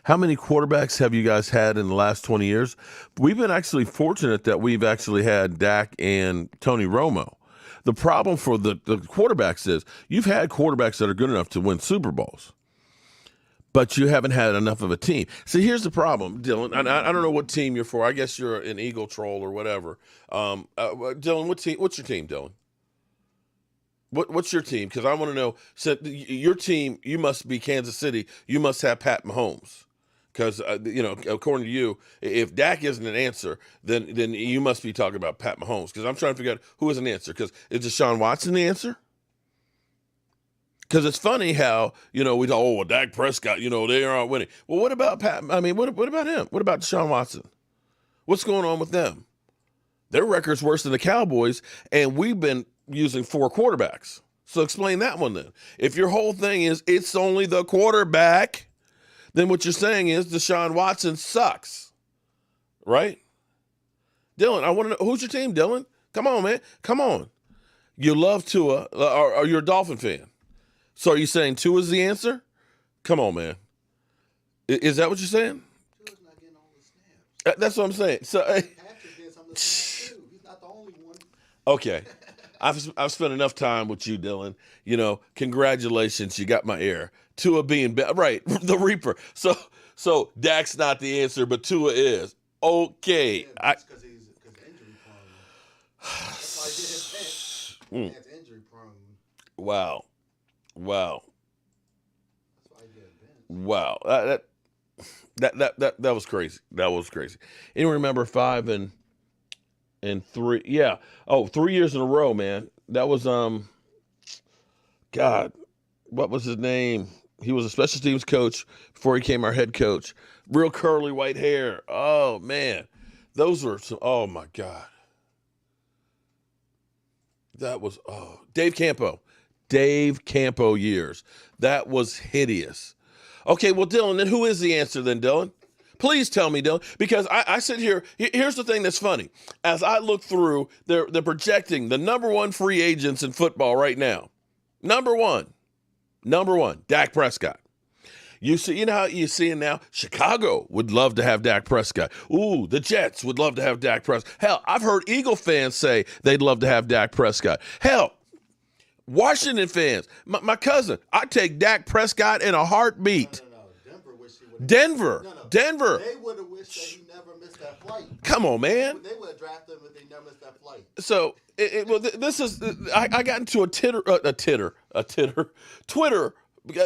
How many quarterbacks have you guys had in the last 20 years? We've been actually fortunate that we've actually had Dak and Tony Romo. The problem for the quarterbacks is you've had quarterbacks that are good enough to win Super Bowls, but you haven't had enough of a team. See, here's the problem, Dylan. I don't know what team you're for. I guess you're an Eagle troll or whatever. Dylan, what's your team, Dylan? What's your team? Because I want to know. So your team, you must be Kansas City. You must have Pat Mahomes. Because, according to you, if Dak isn't an answer, then you must be talking about Pat Mahomes. Because I'm trying to figure out who is an answer. Because is Deshaun Watson the answer? Because it's funny how, we thought, well, Dak Prescott, they aren't winning. Well, what about Pat? I mean, what about him? What about Deshaun Watson? What's going on with them? Their record's worse than the Cowboys, and we've been using 4 quarterbacks. So explain that one then. If your whole thing is it's only the quarterback, then what you're saying is Deshaun Watson sucks, right? Dylan, I want to know, who's your team, Dylan? Come on, man. Come on. You love Tua, or you're a Dolphin fan. So are you saying Tua's the answer? Come on, man. Is that what you're saying? Tua's not getting all the snaps. That's what I'm saying. So, Patrick did some of the snaps too. He's not the only one. Okay. I've spent enough time with you, Dylan. Congratulations, you got my ear. Tua being right, the Reaper. So Dak's not the answer, but Tua is. Okay. Yeah, because he's injury prone. That's why he did his bench. That's injury prone. Wow. That's why he did bench. Wow. That was crazy. That was crazy. Anyone remember 5 and 3? Yeah. Oh, 3 years in a row, man. That was God, what was his name? He was a special teams coach before he became our head coach. Real curly white hair. Oh man. Those were some, oh my God. That was Dave Campo. Dave Campo years. That was hideous. Okay, well, Dylan, then who is the answer then, Dylan? Please tell me, Dylan, because I sit here. Here's the thing that's funny. As I look through, they're projecting the number 1 free agents in football right now. Number one, Dak Prescott. You see, how you see it now? Chicago would love to have Dak Prescott. Ooh, the Jets would love to have Dak Prescott. Hell, I've heard Eagle fans say they'd love to have Dak Prescott. Hell, Washington fans, my cousin, I'd take Dak Prescott in a heartbeat. No. Denver wish he would. Denver. No. Denver. They would have wished that he never missed that flight. Come on, man. They would have drafted him if they never missed that flight. So, this is, I got into a Twitter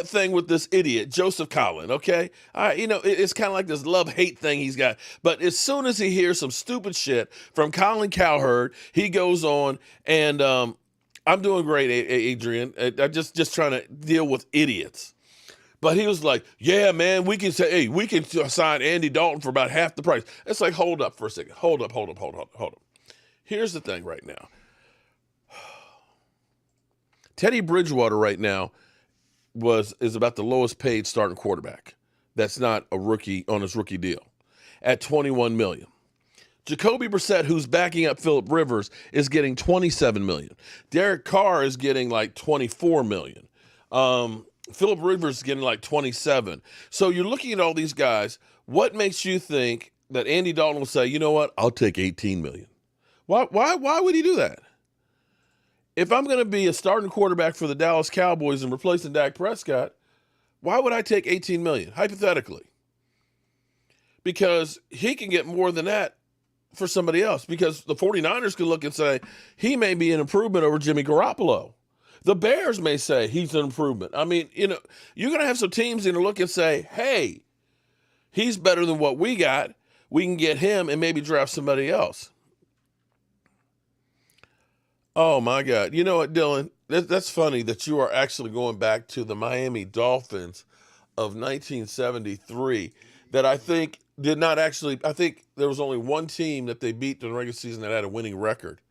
thing with this idiot, Joseph Collin, okay? It's kind of like this love-hate thing he's got. But as soon as he hears some stupid shit from Colin Cowherd, he goes on and I'm doing great, Adrian. I'm just trying to deal with idiots. But he was like, yeah, man, we can sign Andy Dalton for about half the price. It's like, hold up for a second. Hold up. Here's the thing right now. Teddy Bridgewater right now is about the lowest paid starting quarterback. That's not a rookie on his rookie deal at $21 million. Jacoby Brissett, who's backing up Phillip Rivers, is getting $27 million. Derek Carr is getting like $24 million. Phillip Rivers is getting like $27. So you're looking at all these guys. What makes you think that Andy Dalton will say, you know what, I'll take $18 million? Why would he do that? If I'm going to be a starting quarterback for the Dallas Cowboys and replacing Dak Prescott, why would I take $18 million, hypothetically? Because he can get more than that for somebody else, because the 49ers can look and say, he may be an improvement over Jimmy Garoppolo. The Bears may say he's an improvement. I mean, you're going to have some teams that look and say, hey, he's better than what we got. We can get him and maybe draft somebody else. Oh, my God. You know what, Dylan? That's funny that you are actually going back to the Miami Dolphins of 1973 that I think did not actually – I think there was only one team that they beat during the regular season that had a winning record.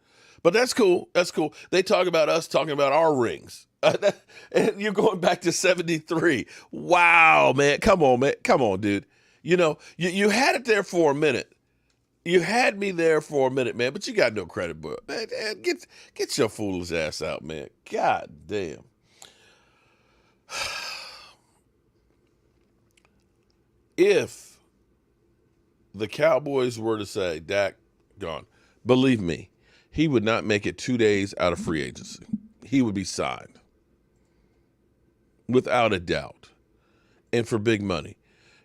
But that's cool. That's cool. They talk about us talking about our rings. And you're going back to 73. Wow, man. Come on, man. Come on, dude. You had it there for a minute. You had me there for a minute, man, but you got no credit, bro. Man, get your foolish ass out, man. God damn. If the Cowboys were to say, Dak, gone, believe me, he would not make it 2 days out of free agency. He would be signed. Without a doubt. And for big money.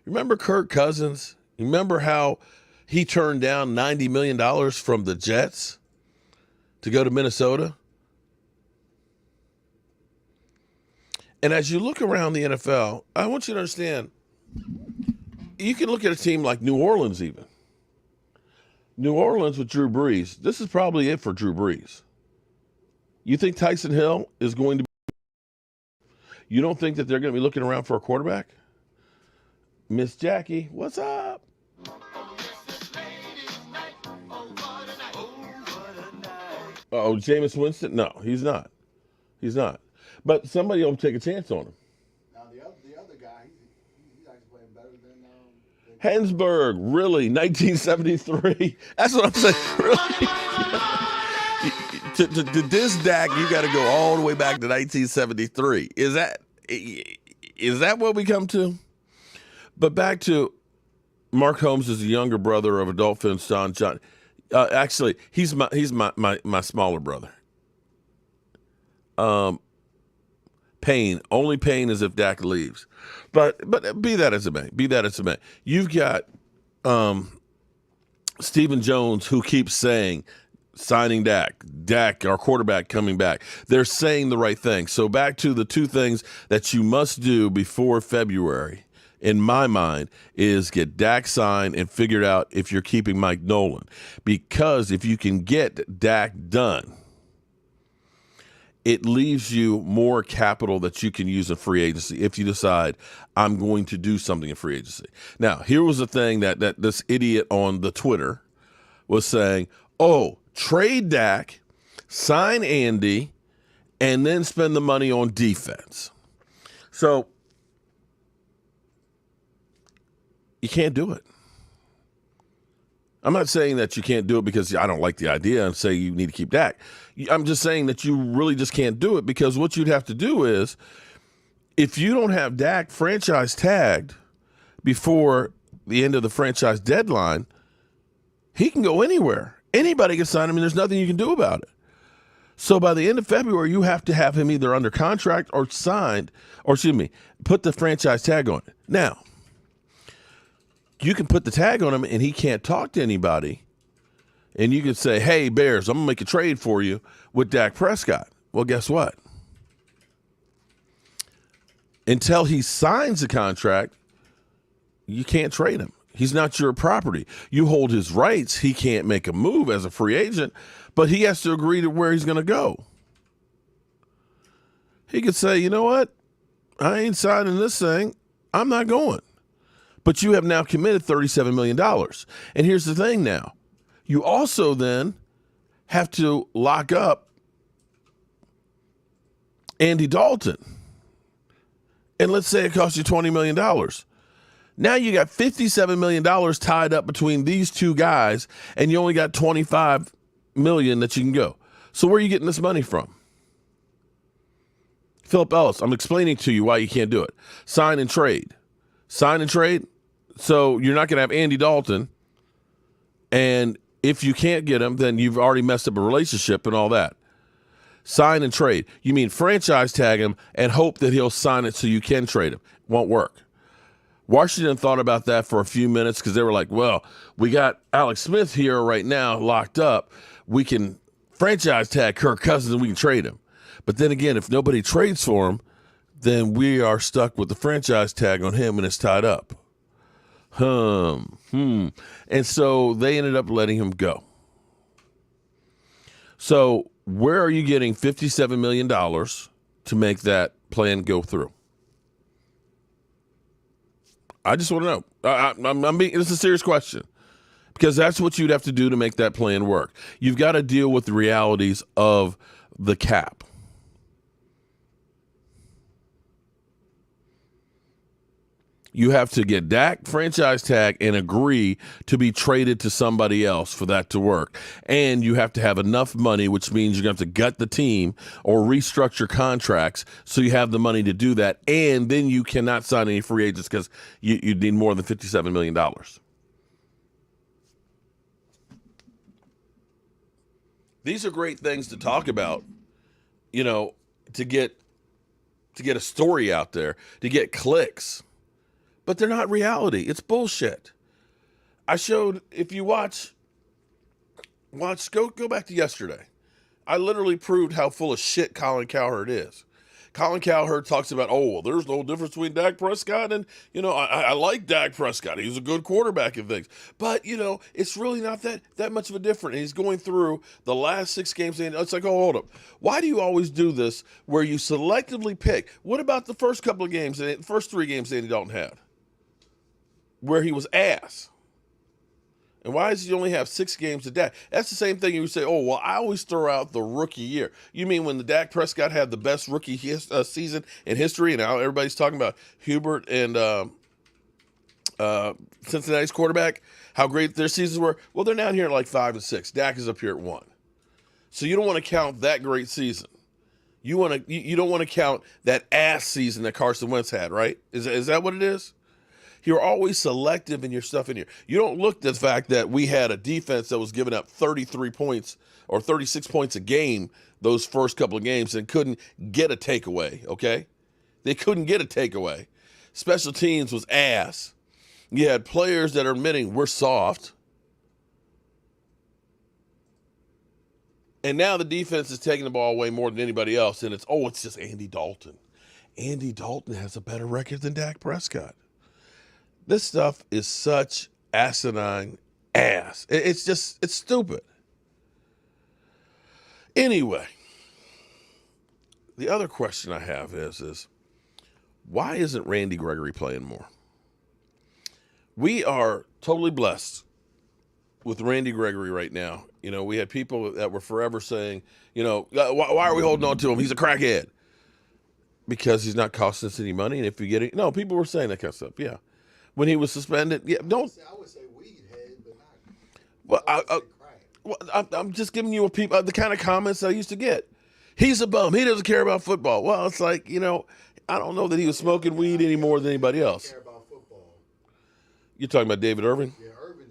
Remember Kirk Cousins? Remember how he turned down $90 million from the Jets to go to Minnesota? And as you look around the NFL, I want you to understand, you can look at a team like New Orleans even. New Orleans with Drew Brees, this is probably it for Drew Brees. You think Tyson Hill is going to be? You don't think that they're going to be looking around for a quarterback? Miss Jackie, what's up? Oh, Jameis Winston? No, he's not. He's not. But somebody will take a chance on him. Now the other guy, he's actually playing better than Hensberg, really? 1973? That's what I'm saying. Really? to this Dak, you got to go all the way back to 1973. Is that what we come to? But back to Mark Holmes is the younger brother of adult film John. Actually, he's my smaller brother. Pain. Only pain is if Dak leaves. But be that as it may. You've got Stephen Jones who keeps saying signing Dak, our quarterback, coming back. They're saying the right thing. So back to the two things that you must do before February, in my mind, is get Dak signed and figured out if you're keeping Mike Nolan. Because if you can get Dak done, it leaves you more capital that you can use in free agency if you decide I'm going to do something in free agency. Now, here was the thing that this idiot on the Twitter was saying, oh, trade Dak, sign Andy, and then spend the money on defense. So you can't do it. I'm not saying that you can't do it because I don't like the idea and say you need to keep Dak. I'm just saying that you really just can't do it because what you'd have to do is, if you don't have Dak franchise tagged before the end of the franchise deadline, he can go anywhere. Anybody can sign him, and there's nothing you can do about it. So by the end of February, you have to have him either under contract or signed, or put the franchise tag on it. Now, you can put the tag on him and he can't talk to anybody. And you can say, hey, Bears, I'm going to make a trade for you with Dak Prescott. Well, guess what? Until he signs the contract, you can't trade him. He's not your property. You hold his rights. He can't make a move as a free agent, but he has to agree to where he's going to go. He could say, you know what? I ain't signing this thing. I'm not going. But you have now committed $37 million. And here's the thing now. You also then have to lock up Andy Dalton. And let's say it costs you $20 million. Now you got $57 million tied up between these two guys, and you only got $25 million that you can go. So where are you getting this money from? Philip Ellis, I'm explaining to you why you can't do it. Sign and trade. Sign and trade. So you're not going to have Andy Dalton, and if you can't get him, then you've already messed up a relationship and all that. Sign and trade. You mean franchise tag him and hope that he'll sign it so you can trade him. Won't work. Washington thought about that for a few minutes because they were like, well, we got Alex Smith here right now locked up. We can franchise tag Kirk Cousins and we can trade him. But then again, if nobody trades for him, then we are stuck with the franchise tag on him and it's tied up. And so they ended up letting him go. So where are you getting $57 million to make that plan go through? I just want to know. It's a serious question because that's what you'd have to do to make that plan work. You've got to deal with the realities of the cap. You have to get Dak franchise tag and agree to be traded to somebody else for that to work. And you have to have enough money, which means you're going to have to gut the team or restructure contracts so you have the money to do that. And then you cannot sign any free agents because you need more than $57 million. These are great things to talk about, you know, to get a story out there, to get clicks. But they're not reality. It's bullshit. I showed, if you watch, go back to yesterday. I literally proved how full of shit Colin Cowherd is. Colin Cowherd talks about, oh, well, there's no difference between Dak Prescott and, you know, I like Dak Prescott. He's a good quarterback and things. But, you know, it's really not that much of a difference. And he's going through the last 6 games. And it's like, oh, hold up. Why do you always do this where you selectively pick? What about the first couple of games, the first 3 games Andy Dalton had? Where he was ass. And why does he only have 6 games of Dak? That's the same thing you would say, oh, well, I always throw out the rookie year. You mean when the Dak Prescott had the best rookie season in history, and now everybody's talking about Hubert and Cincinnati's quarterback, how great their seasons were? Well, they're down here at like 5 and 6. Dak is up here at 1. So you don't want to count that great season. You don't want to count that ass season that Carson Wentz had, right? Is that what it is? You're always selective in your stuff in here. You don't look at the fact that we had a defense that was giving up 33 points or 36 points a game those first couple of games and couldn't get a takeaway, okay? They couldn't get a takeaway. Special teams was ass. You had players that are admitting we're soft. And now the defense is taking the ball away more than anybody else, and it's just Andy Dalton. Andy Dalton has a better record than Dak Prescott. This stuff is such asinine ass. It's stupid. Anyway, the other question I have is why isn't Randy Gregory playing more? We are totally blessed with Randy Gregory right now. You know, we had people that were forever saying, you know, why are we holding on to him? He's a crackhead. Because he's not costing us any money. And if you get it, no, people were saying that kind of stuff. Yeah. When he was suspended, yeah, don't. I would say weed head, but not. Well, I'm just giving you the kind of comments I used to get. He's a bum. He doesn't care about football. Well, it's like, you know, I don't know that he was smoking weed any more than anybody else. Care about football. You're talking about David Irvin? Yeah, Irvin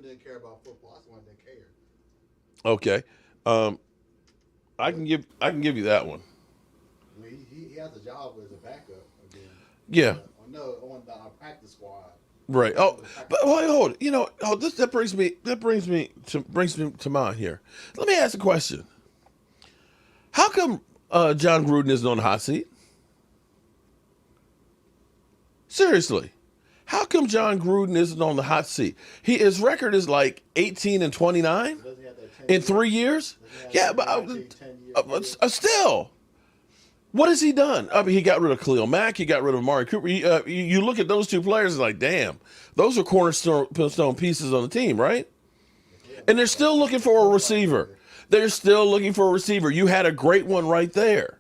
didn't care about football. That's why I didn't care. Okay, I can give you that one. I mean, he has a job as a backup again. Yeah. On the practice squad. Right. Oh, but hold. You know, that brings me to mind here. Let me ask a question. How come John Gruden isn't on the hot seat? Seriously, how come John Gruden isn't on the hot seat? His record is like 18 and 29 in 3 years. Yeah, but still. What has he done? I mean, he got rid of Khalil Mack. He got rid of Amari Cooper. You look at those 2 players and like, damn, those are cornerstone pieces on the team, right? And they're still looking for a receiver. You had a great one right there.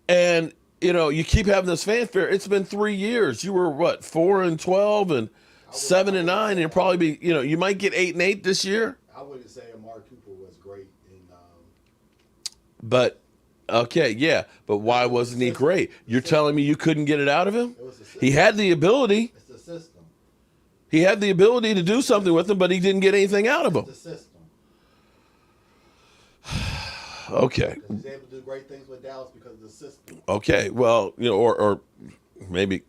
And, you keep having this fanfare. It's been 3 years. You were, 4-12 and 7-9, and you'll probably be, you might get 8-8 this year. I wouldn't say Amari Cooper was great in. But, okay, yeah. But why wasn't he great? You're telling me you couldn't get it out of him? He had the ability. It's the system. He had the ability to do something with him, but he didn't get anything out of him. The system. Okay. He's able to do great things with Dallas because of the system. Okay. Well, or maybe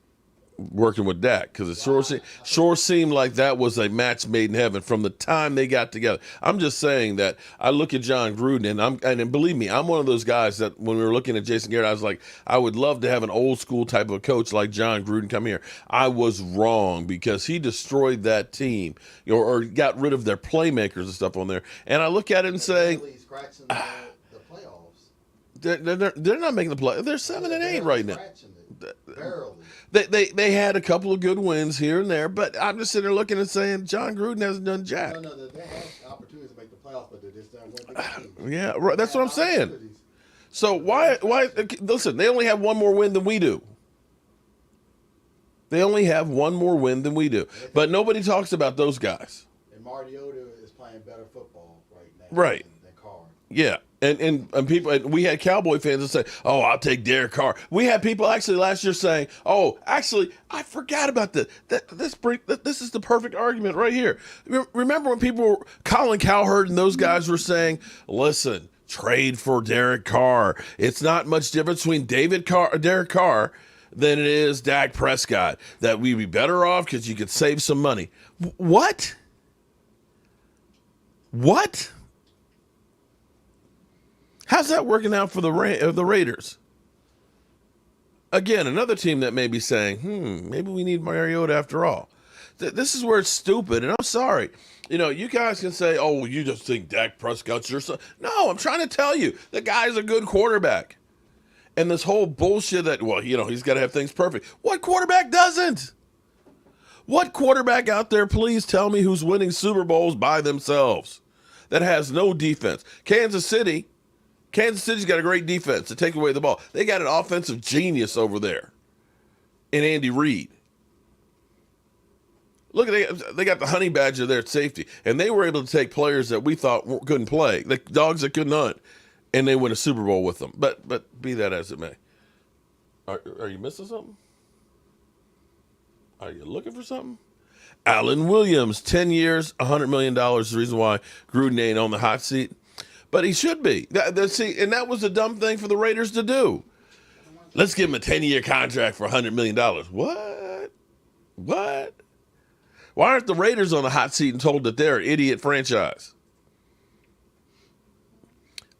working with Dak, because it sure seemed like that was a match made in heaven from the time they got together. I'm just saying that I look at John Gruden, and believe me, I'm one of those guys that when we were looking at Jason Garrett, I was like, I would love to have an old school type of coach like John Gruden come here. I was wrong because he destroyed that team, or got rid of their playmakers and stuff on there. And I look at it and say, He's scratching the they're playoffs. not making the play. They're 7-8 right now. Barely. They had a couple of good wins here and there, but I'm just sitting there looking and saying John Gruden hasn't done jack. No, they have opportunities to make the playoffs, but they just don't win the game. Yeah, right. That's what I'm saying. So why? Listen, they only have one more win than we do. They only have one more win than we do, but nobody talks about those guys. And Mariota is playing better football right now. Right. Than Carr. Yeah. And people, we had Cowboy fans that say, "Oh, I'll take Derek Carr." We had people actually last year saying, "Oh, actually, I forgot about this. This is the perfect argument right here." Remember when people were, Colin Cowherd and those guys were saying, "Listen, trade for Derek Carr. It's not much difference between Derek Carr than it is Dak Prescott. That we'd be better off because you could save some money." What? What? How's that working out for the Raiders? Again, another team that may be saying, maybe we need Mariota after all. This is where it's stupid, and I'm sorry. You guys can say, oh, you just think Dak Prescott's your son. No, I'm trying to tell you, the guy's a good quarterback. And this whole bullshit that, he's got to have things perfect. What quarterback doesn't? What quarterback out there, please tell me, who's winning Super Bowls by themselves that has no defense? Kansas City's got a great defense to take away the ball. They got an offensive genius over there in Andy Reid. Look, they got the honey badger there at safety, and they were able to take players that we thought couldn't play, the dogs that couldn't hunt, and they win a Super Bowl with them. But be that as it may. Are you missing something? Are you looking for something? Alan Williams, 10 years, $100 million is the reason why Gruden ain't on the hot seat. But he should be. And that was a dumb thing for the Raiders to do. Let's give him a 10-year contract for $100 million. What? Why aren't the Raiders on the hot seat and told that they're an idiot franchise?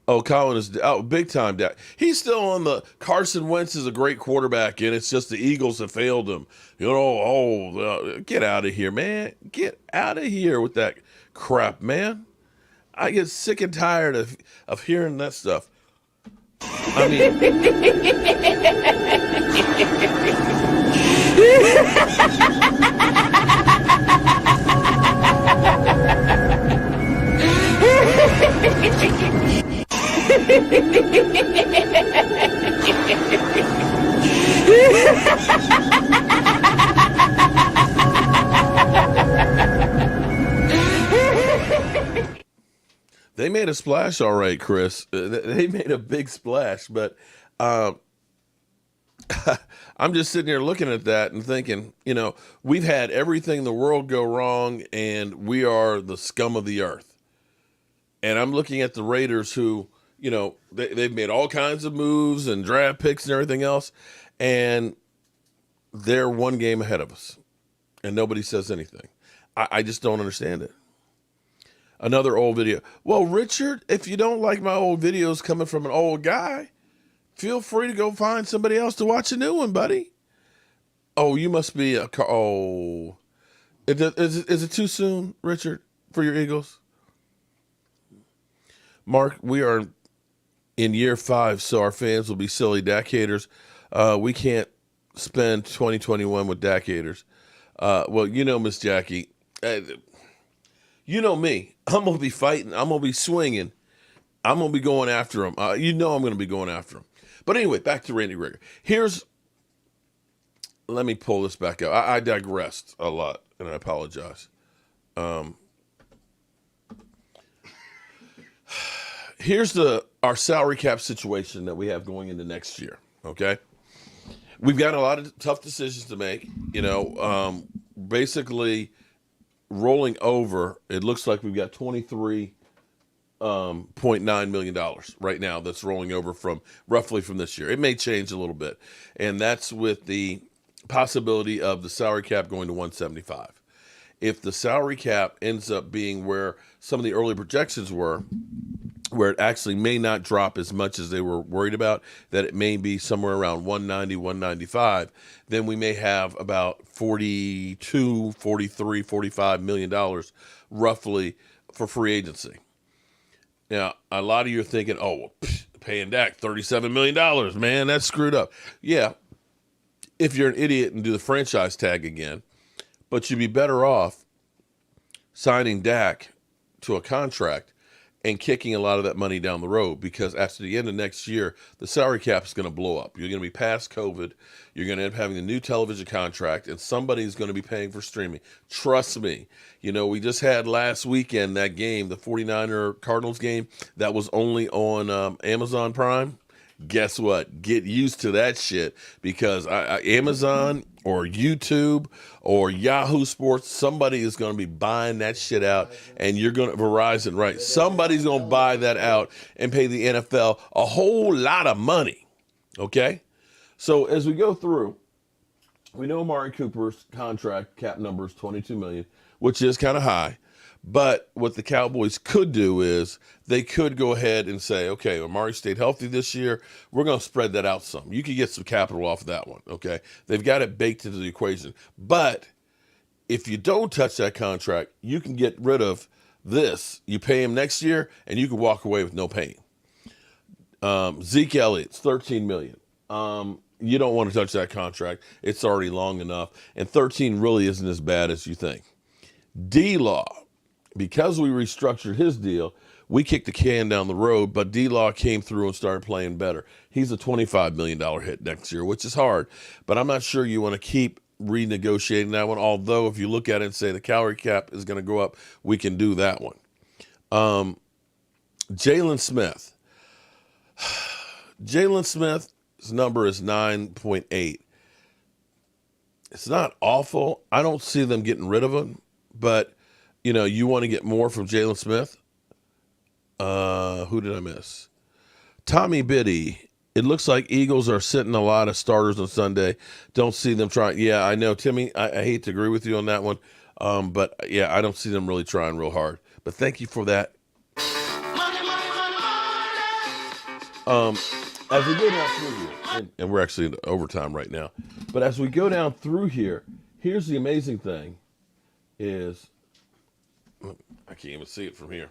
Oh, Colin is big time. He's still on the Carson Wentz is a great quarterback, and it's just the Eagles have failed him. Get out of here, man. Get out of here with that crap, man. I get sick and tired of hearing that stuff. I mean, they made a splash, all right, Chris. They made a big splash, but I'm just sitting here looking at that and thinking, we've had everything in the world go wrong, and we are the scum of the earth. And I'm looking at the Raiders who, they've made all kinds of moves and draft picks and everything else, and they're one game ahead of us, and nobody says anything. I just don't understand it. Another old video. Well, Richard, if you don't like my old videos coming from an old guy, feel free to go find somebody else to watch a new one, buddy. Oh, you must be is it too soon, Richard, for your Eagles? Mark, we are in year 5, so our fans will be silly Dak haters. We can't spend 2021 with Dak haters. Well, Miss Jackie, you know me. I'm going to be fighting. I'm going to be swinging. I'm going to be going after him. I'm going to be going after him. But anyway, back to Randy Gregory. Let me pull this back up. I digressed a lot, and I apologize. Here's our salary cap situation that we have going into next year, okay? We've got a lot of tough decisions to make. Basically rolling over, it looks like we've got $23.9 million right now that's rolling over from this year. It may change a little bit, and that's with the possibility of the salary cap going to 175. If the salary cap ends up being where some of the early projections were, where it actually may not drop as much as they were worried about, that it may be somewhere around 190, 195, then we may have about 42, 43, 45 million dollars roughly for free agency. Now, a lot of you are thinking, oh, well, paying Dak $37 million, man, that's screwed up. Yeah, if you're an idiot and do the franchise tag again, but you'd be better off signing Dak to a contract and kicking a lot of that money down the road, because after the end of next year, the salary cap is going to blow up. You're going to be past COVID. You're going to end up having a new television contract, and somebody's going to be paying for streaming. Trust me. We just had last weekend that game, the 49er Cardinals game, that was only on Amazon Prime. Guess what? Get used to that shit, because Amazon or YouTube or Yahoo Sports, somebody is going to be buying that shit out, and you're going to Verizon, right? Somebody's going to buy that out and pay the NFL a whole lot of money. Okay? So as we go through, we know Amari Cooper's contract cap number is $22 million, which is kind of high. But what the Cowboys could do is they could go ahead and say, okay, Amari stayed healthy this year. We're going to spread that out some. You could get some capital off of that one, okay? They've got it baked into the equation. But if you don't touch that contract, you can get rid of this. You pay him next year, and you can walk away with no pain. Zeke Elliott's $13 million. You don't want to touch that contract. It's already long enough. And 13 really isn't as bad as you think. D-Law. Because we restructured his deal, we kicked the can down the road, but D-Law came through and started playing better. He's a $25 million hit next year, which is hard, but I'm not sure you want to keep renegotiating that one, although if you look at it and say the salary cap is going to go up, we can do that one. Jalen Smith. Jalen Smith's number is 9.8. It's not awful. I don't see them getting rid of him, but you want to get more from Jalen Smith. Who did I miss? Tommy Biddy. It looks like Eagles are sitting a lot of starters on Sunday. Don't see them trying. Yeah, I know, Timmy. I hate to agree with you on that one. But, yeah, I don't see them really trying real hard. But thank you for that. As we go down through here, and we're actually in overtime right now, but as we go down through here, here's the amazing thing is, I can't even see it from here.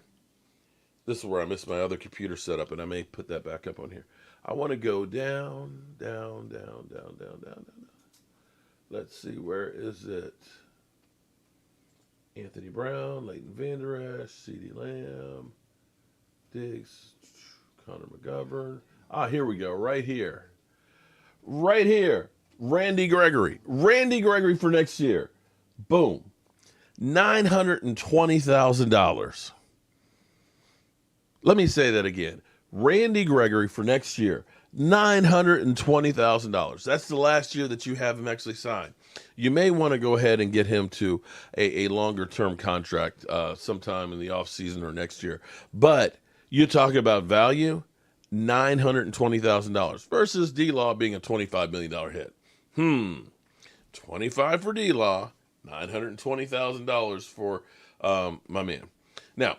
This is where I missed my other computer setup, and I may put that back up on here. I want to go down. Let's see, where is it? Anthony Brown, Leighton Vander Esch, CeeDee Lamb, Diggs, Connor McGovern. Here we go, right here. Right here, Randy Gregory. Randy Gregory for next year. Boom. $920,000. Let me say that again. Randy Gregory for next year, $920,000. That's the last year that you have him actually signed. You may want to go ahead and get him to a longer-term contract sometime in the offseason or next year. But you talk about value, $920,000 versus D-Law being a $25 million hit. 25 for D-Law. $920,000 for my man. Now,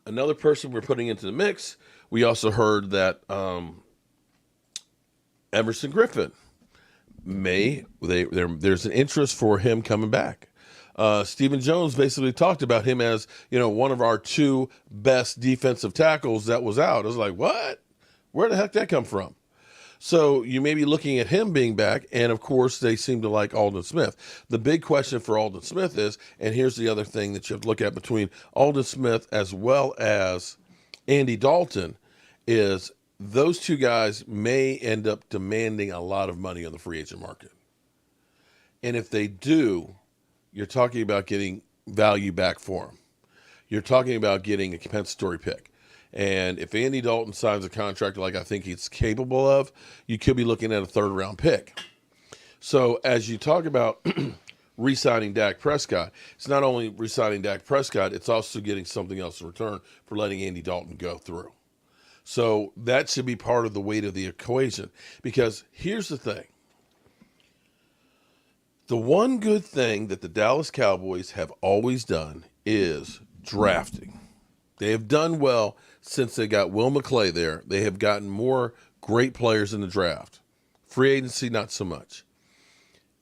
another person we're putting into the mix, we also heard that Everson Griffin there's an interest for him coming back. Stephen Jones basically talked about him as, one of our two best defensive tackles that was out. I was like, what? Where the heck did that come from? So you may be looking at him being back, and of course they seem to like Aldon Smith. The big question for Aldon Smith is, and here's the other thing that you have to look at between Aldon Smith as well as Andy Dalton, is those two guys may end up demanding a lot of money on the free agent market. And if they do, you're talking about getting value back for them. You're talking about getting a compensatory pick. And if Andy Dalton signs a contract like I think he's capable of, you could be looking at a third-round pick. So as you talk about re-signing Dak Prescott, it's not only re-signing Dak Prescott, it's also getting something else in return for letting Andy Dalton go through. So that should be part of the weight of the equation. Because here's the thing. The one good thing that the Dallas Cowboys have always done is drafting. They have done well since they got Will McClay there. They have gotten more great players in the draft. Free agency, not so much.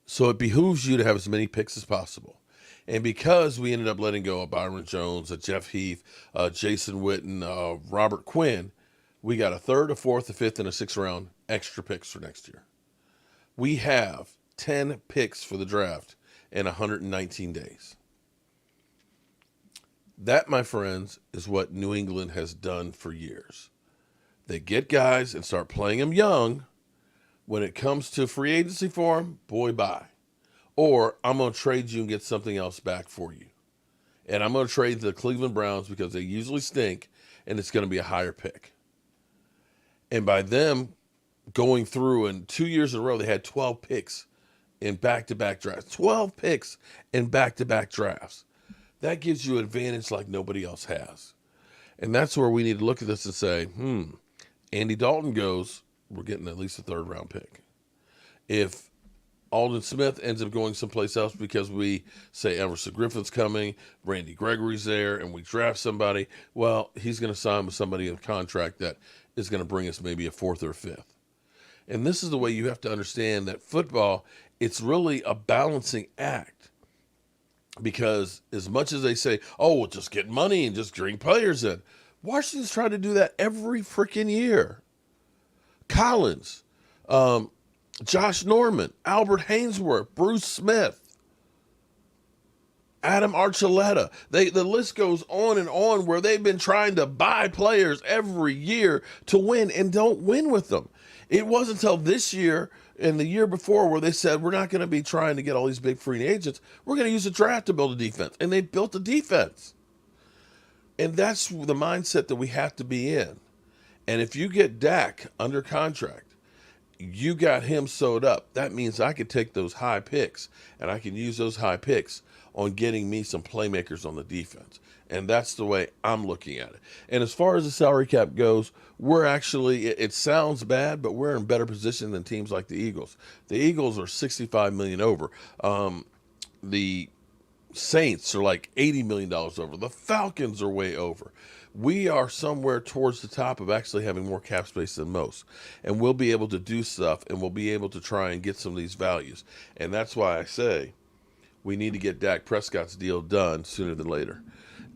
So it behooves you to have as many picks as possible. And because we ended up letting go of Byron Jones, Jeff Heath, Jason Witten, Robert Quinn, we got a third, a fourth, a fifth, and a sixth round extra picks for next year. We have 10 picks for the draft in 119 days. That, my friends, is what New England has done for years. They get guys and start playing them young. When it comes to free agency for them, boy, bye. Or I'm going to trade you and get something else back for you. And I'm going to trade the Cleveland Browns because they usually stink, and it's going to be a higher pick. And by them going through, and 2 years in a row, they had 12 picks in back-to-back drafts. 12 picks in back-to-back drafts. That gives you an advantage like nobody else has. And that's where we need to look at this and say, Andy Dalton goes, we're getting at least a third-round pick. If Aldon Smith ends up going someplace else because we say Everson Griffen's coming, Randy Gregory's there, and we draft somebody, well, he's going to sign with somebody in a contract that is going to bring us maybe a fourth or a fifth. And this is the way you have to understand that football, it's really a balancing act. Because as much as they say, oh, we'll just get money and just bring players in, Washington's trying to do that every freaking year. Collins, Josh Norman, Albert Hainsworth, Bruce Smith, Adam Archuleta. The list goes on and on where they've been trying to buy players every year to win and don't win with them. It wasn't until this year and the year before where they said, we're not going to be trying to get all these big free agents. We're going to use the draft to build a defense. And they built a defense. And that's the mindset that we have to be in. And if you get Dak under contract, you got him sewed up. That means I could take those high picks and I can use those high picks on getting me some playmakers on the defense. And that's the way I'm looking at it. And as far as the salary cap goes, we're actually, it sounds bad, but we're in better position than teams like the Eagles. The Eagles are $65 million over. The Saints are like $80 million over. The Falcons are way over. We are somewhere towards the top of actually having more cap space than most. And we'll be able to do stuff, and we'll be able to try and get some of these values. And that's why I say we need to get Dak Prescott's deal done sooner than later.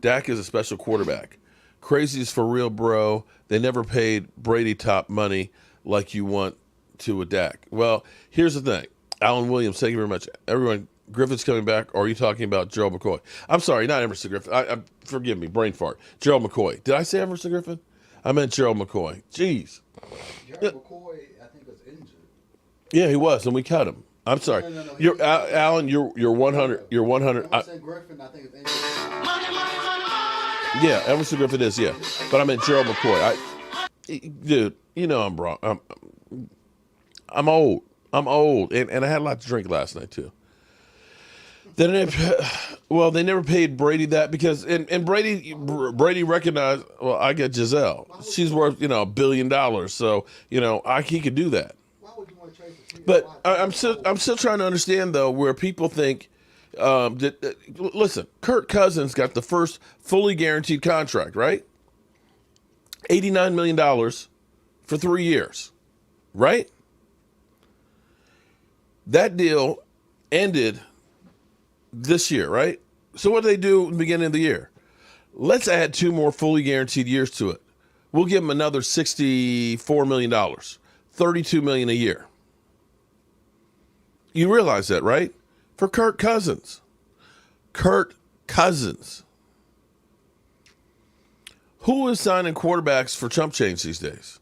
Dak is a special quarterback. Crazy's for real, bro. They never paid Brady top money like you want to with Dak. Well, here's the thing. Alan Williams, thank you very much. Everyone, Griffin's coming back, or are you talking about Gerald McCoy? I'm sorry, not Emerson Griffin. Forgive me, brain fart. Gerald McCoy. Did I say Emerson Griffin? I meant Gerald McCoy. Jeez. Gerald McCoy, I think, was injured. Yeah, he was, and we cut him. I'm sorry. No, You're Alan. You're 100. You're 100. I said Griffin, I think it's injured. Yeah, Emerson Griffin is, yeah. But I meant Gerald McCoy. Dude, you know I'm wrong. I'm old. And I had a lot to drink last night, too. They never paid Brady that because, and Brady recognized, well, I get Giselle. She's worth, $1 billion. So, he could do that. Why would you want to trade for TV? But I'm still trying to understand, though, where people think, listen, Kirk Cousins got the first fully guaranteed contract, right? $89 million for 3 years, right? That deal ended this year, right? So what did they do at the beginning of the year? Let's add 2 more fully guaranteed years to it. We'll give them another $64 million, $32 million a year. You realize that, right? For Kirk Cousins. Kirk Cousins. Who is signing quarterbacks for chump change these days?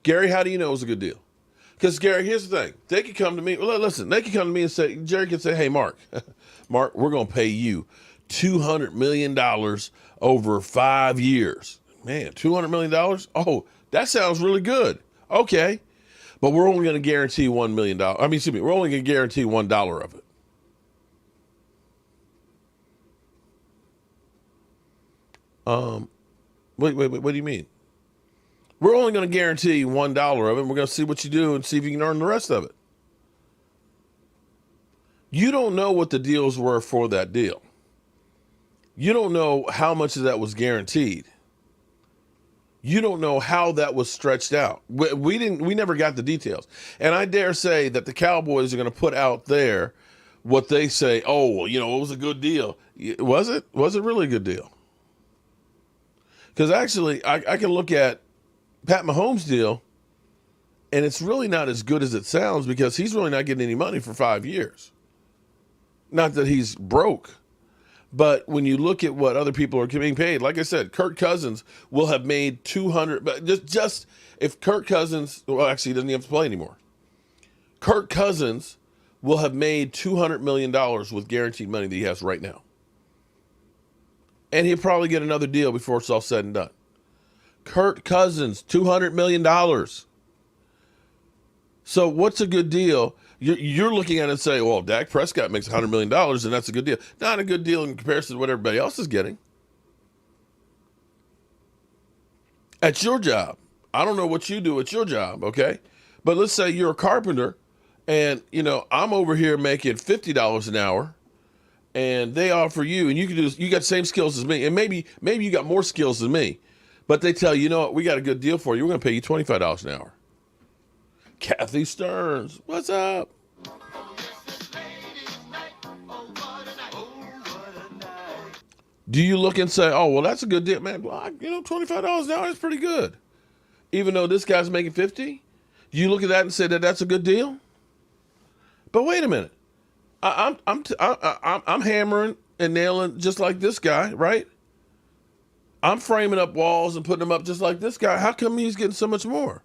Gary, how do you know it was a good deal? Because, Gary, here's the thing. They could come to me. Well, listen, they could come to me and say, Jerry could say, hey, Mark, we're going to pay you $200 million over 5 years. Man, $200 million? Oh, that sounds really good. Okay. But we're only going to guarantee $1 million. We're only going to guarantee $1 of it. Wait, what do you mean? We're only going to guarantee $1 of it. And we're going to see what you do and see if you can earn the rest of it. You don't know what the deals were for that deal. You don't know how much of that was guaranteed. You don't know how that was stretched out. We never got the details. And I dare say that the Cowboys are going to put out there what they say, oh, well, it was a good deal. Was it? Was it really a good deal? Because actually, I can look at Pat Mahomes' deal, and it's really not as good as it sounds because he's really not getting any money for 5 years. Not that he's broke, but when you look at what other people are being paid, like I said, Kirk Cousins will have made $200. But just if Kirk Cousins, well, actually, he doesn't even have to play anymore. Kirk Cousins will have made $200 million with guaranteed money that he has right now. And he'll probably get another deal before it's all said and done. Kirk Cousins, $200 million. So what's a good deal? You're looking at it and say, well, Dak Prescott makes $100 million, and that's a good deal. Not a good deal in comparison to what everybody else is getting. At your job. I don't know what you do at your job, okay? But let's say you're a carpenter, and, I'm over here making $50 an hour, and they offer you, and you got the same skills as me, and maybe you got more skills than me, but they tell you, you know what, we got a good deal for you. We're going to pay you $25 an hour. Kathy Stearns, what's up? Do you look and say, oh, well, that's a good deal, man? Well, $25 an hour is pretty good, even though this guy's making $50. Do you look at that and say that that's a good deal? But wait a minute. I'm hammering and nailing just like this guy, right? I'm framing up walls and putting them up just like this guy. How come he's getting so much more?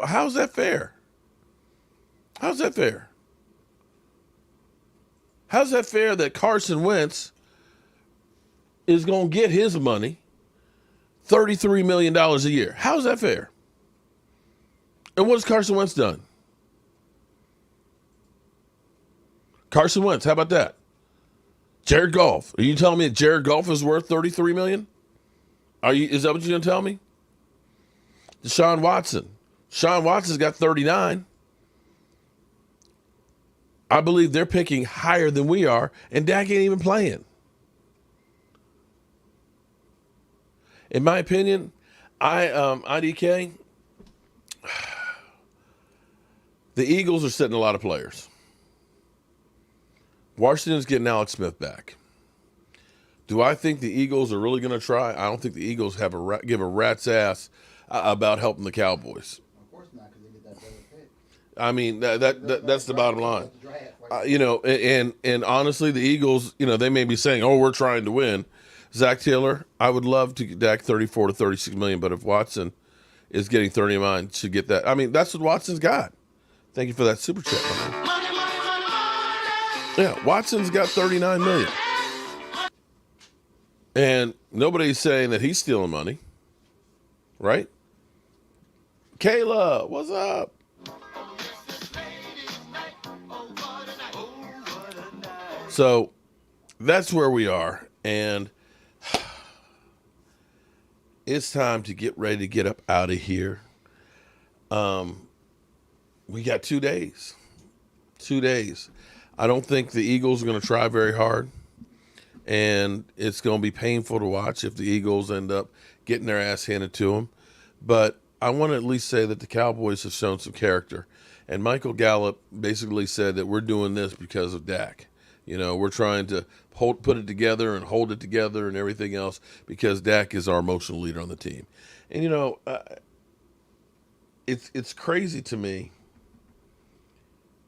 How's that fair? How's that fair? How's that fair that Carson Wentz is going to get his money, $33 million a year? How's that fair? And what has Carson Wentz done? Carson Wentz, how about that? Jared Goff. Are you telling me that Jared Goff is worth $33 million? Is that what you're going to tell me? Deshaun Watson. Deshaun Watson's got 39. I believe they're picking higher than we are, and Dak ain't even playing. In my opinion, IDK, the Eagles are sitting a lot of players. Washington's getting Alex Smith back. Do I think the Eagles are really going to try? I don't think the Eagles give a rat's ass about helping the Cowboys. Of course not, because they get that better pick. I mean, that's the bottom line. And honestly, the Eagles, they may be saying, oh, we're trying to win. Zach Taylor, I would love to get Dak 34 to 36 million, but if Watson is getting 39, should get that. I mean, that's what Watson's got. Thank you for that super chat. Yeah, Watson's got 39 million. And nobody's saying that he's stealing money. Right? Kayla, what's up? So that's where we are. And it's time to get ready to get up out of here. We got 2 days. 2 days. I don't think the Eagles are going to try very hard. And it's going to be painful to watch if the Eagles end up getting their ass handed to them. But I want to at least say that the Cowboys have shown some character. And Michael Gallup basically said that we're doing this because of Dak. We're trying to put it together and hold it together and everything else because Dak is our emotional leader on the team. And, it's crazy to me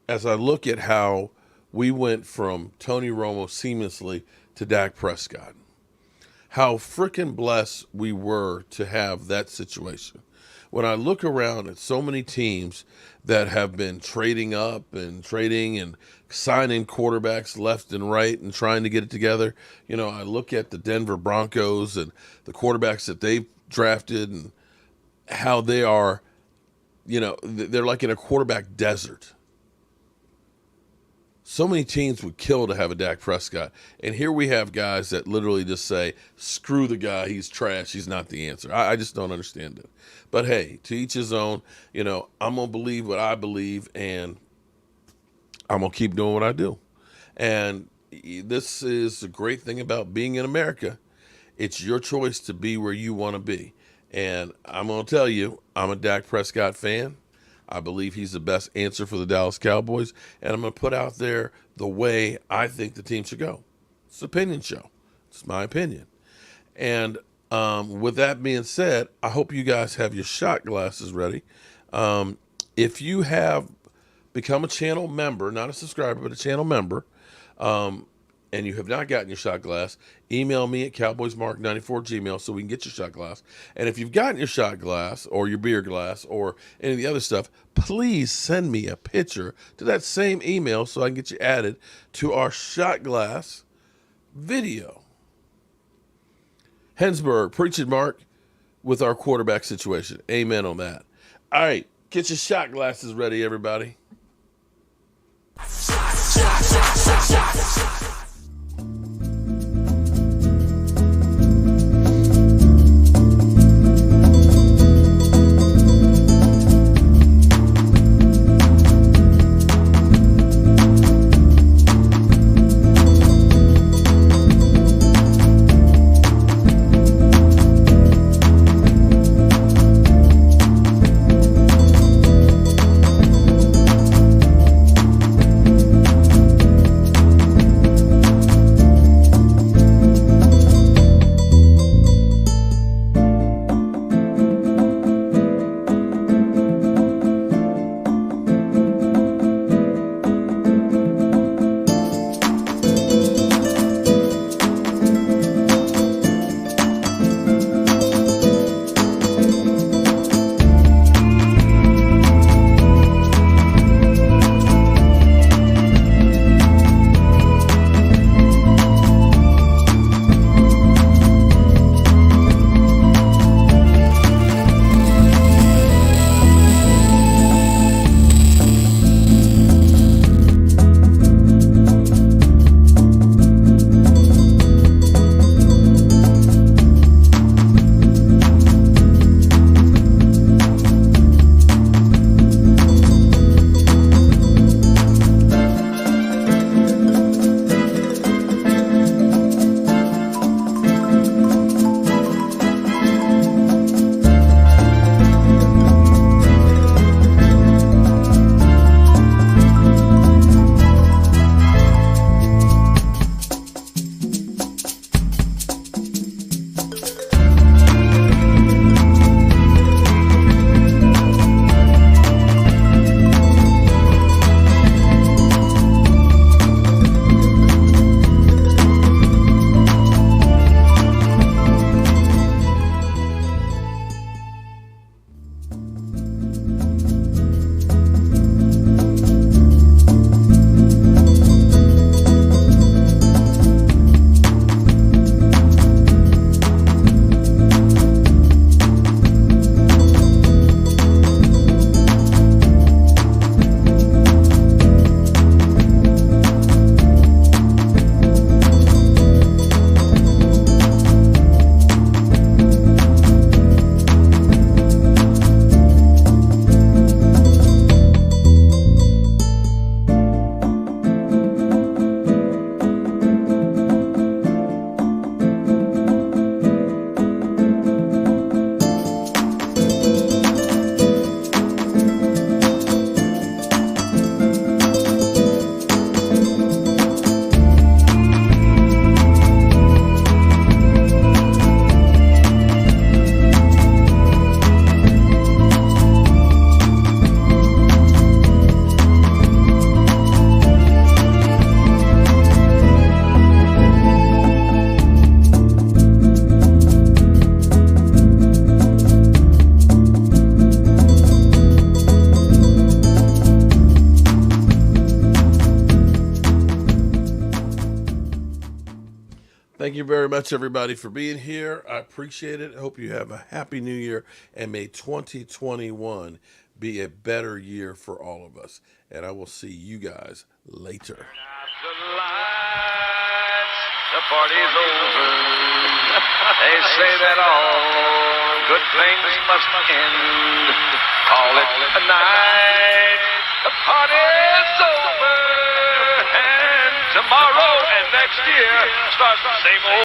as I look at how we went from Tony Romo seamlessly to Dak Prescott. how freaking blessed we were to have that situation. When I look around at so many teams that have been trading up and trading and signing quarterbacks left and right and trying to get it together, I look at the Denver Broncos and the quarterbacks that they've drafted and how they are, they're like in a quarterback desert. So many teams would kill to have a Dak Prescott. And here we have guys that literally just say, screw the guy, he's trash, he's not the answer. I just don't understand it. But hey, to each his own. I'm going to believe what I believe, and I'm going to keep doing what I do. And this is the great thing about being in America. It's your choice to be where you want to be. And I'm going to tell you, I'm a Dak Prescott fan. I believe he's the best answer for the Dallas Cowboys, and I'm going to put out there the way I think the team should go. It's an opinion show. It's my opinion. And with that being said, I hope you guys have your shot glasses ready. If you have become a channel member, not a subscriber, but a channel member, and you have not gotten your shot glass, email me at cowboysmark94@gmail.com so we can get your shot glass. And if you've gotten your shot glass or your beer glass or any of the other stuff, please send me a picture to that same email so I can get you added to our shot glass video. Hensburg, preach it, Mark, with our quarterback situation. Amen on that. All right, get your shot glasses ready, everybody. Thank you very much, everybody, for being here. I appreciate it. I hope you have a happy new year, and may 2021 be a better year for all of us. And I will see you guys later. The party's over. They say that all good things must end. Call it a night. The party's over. And tomorrow and next year starts the same old.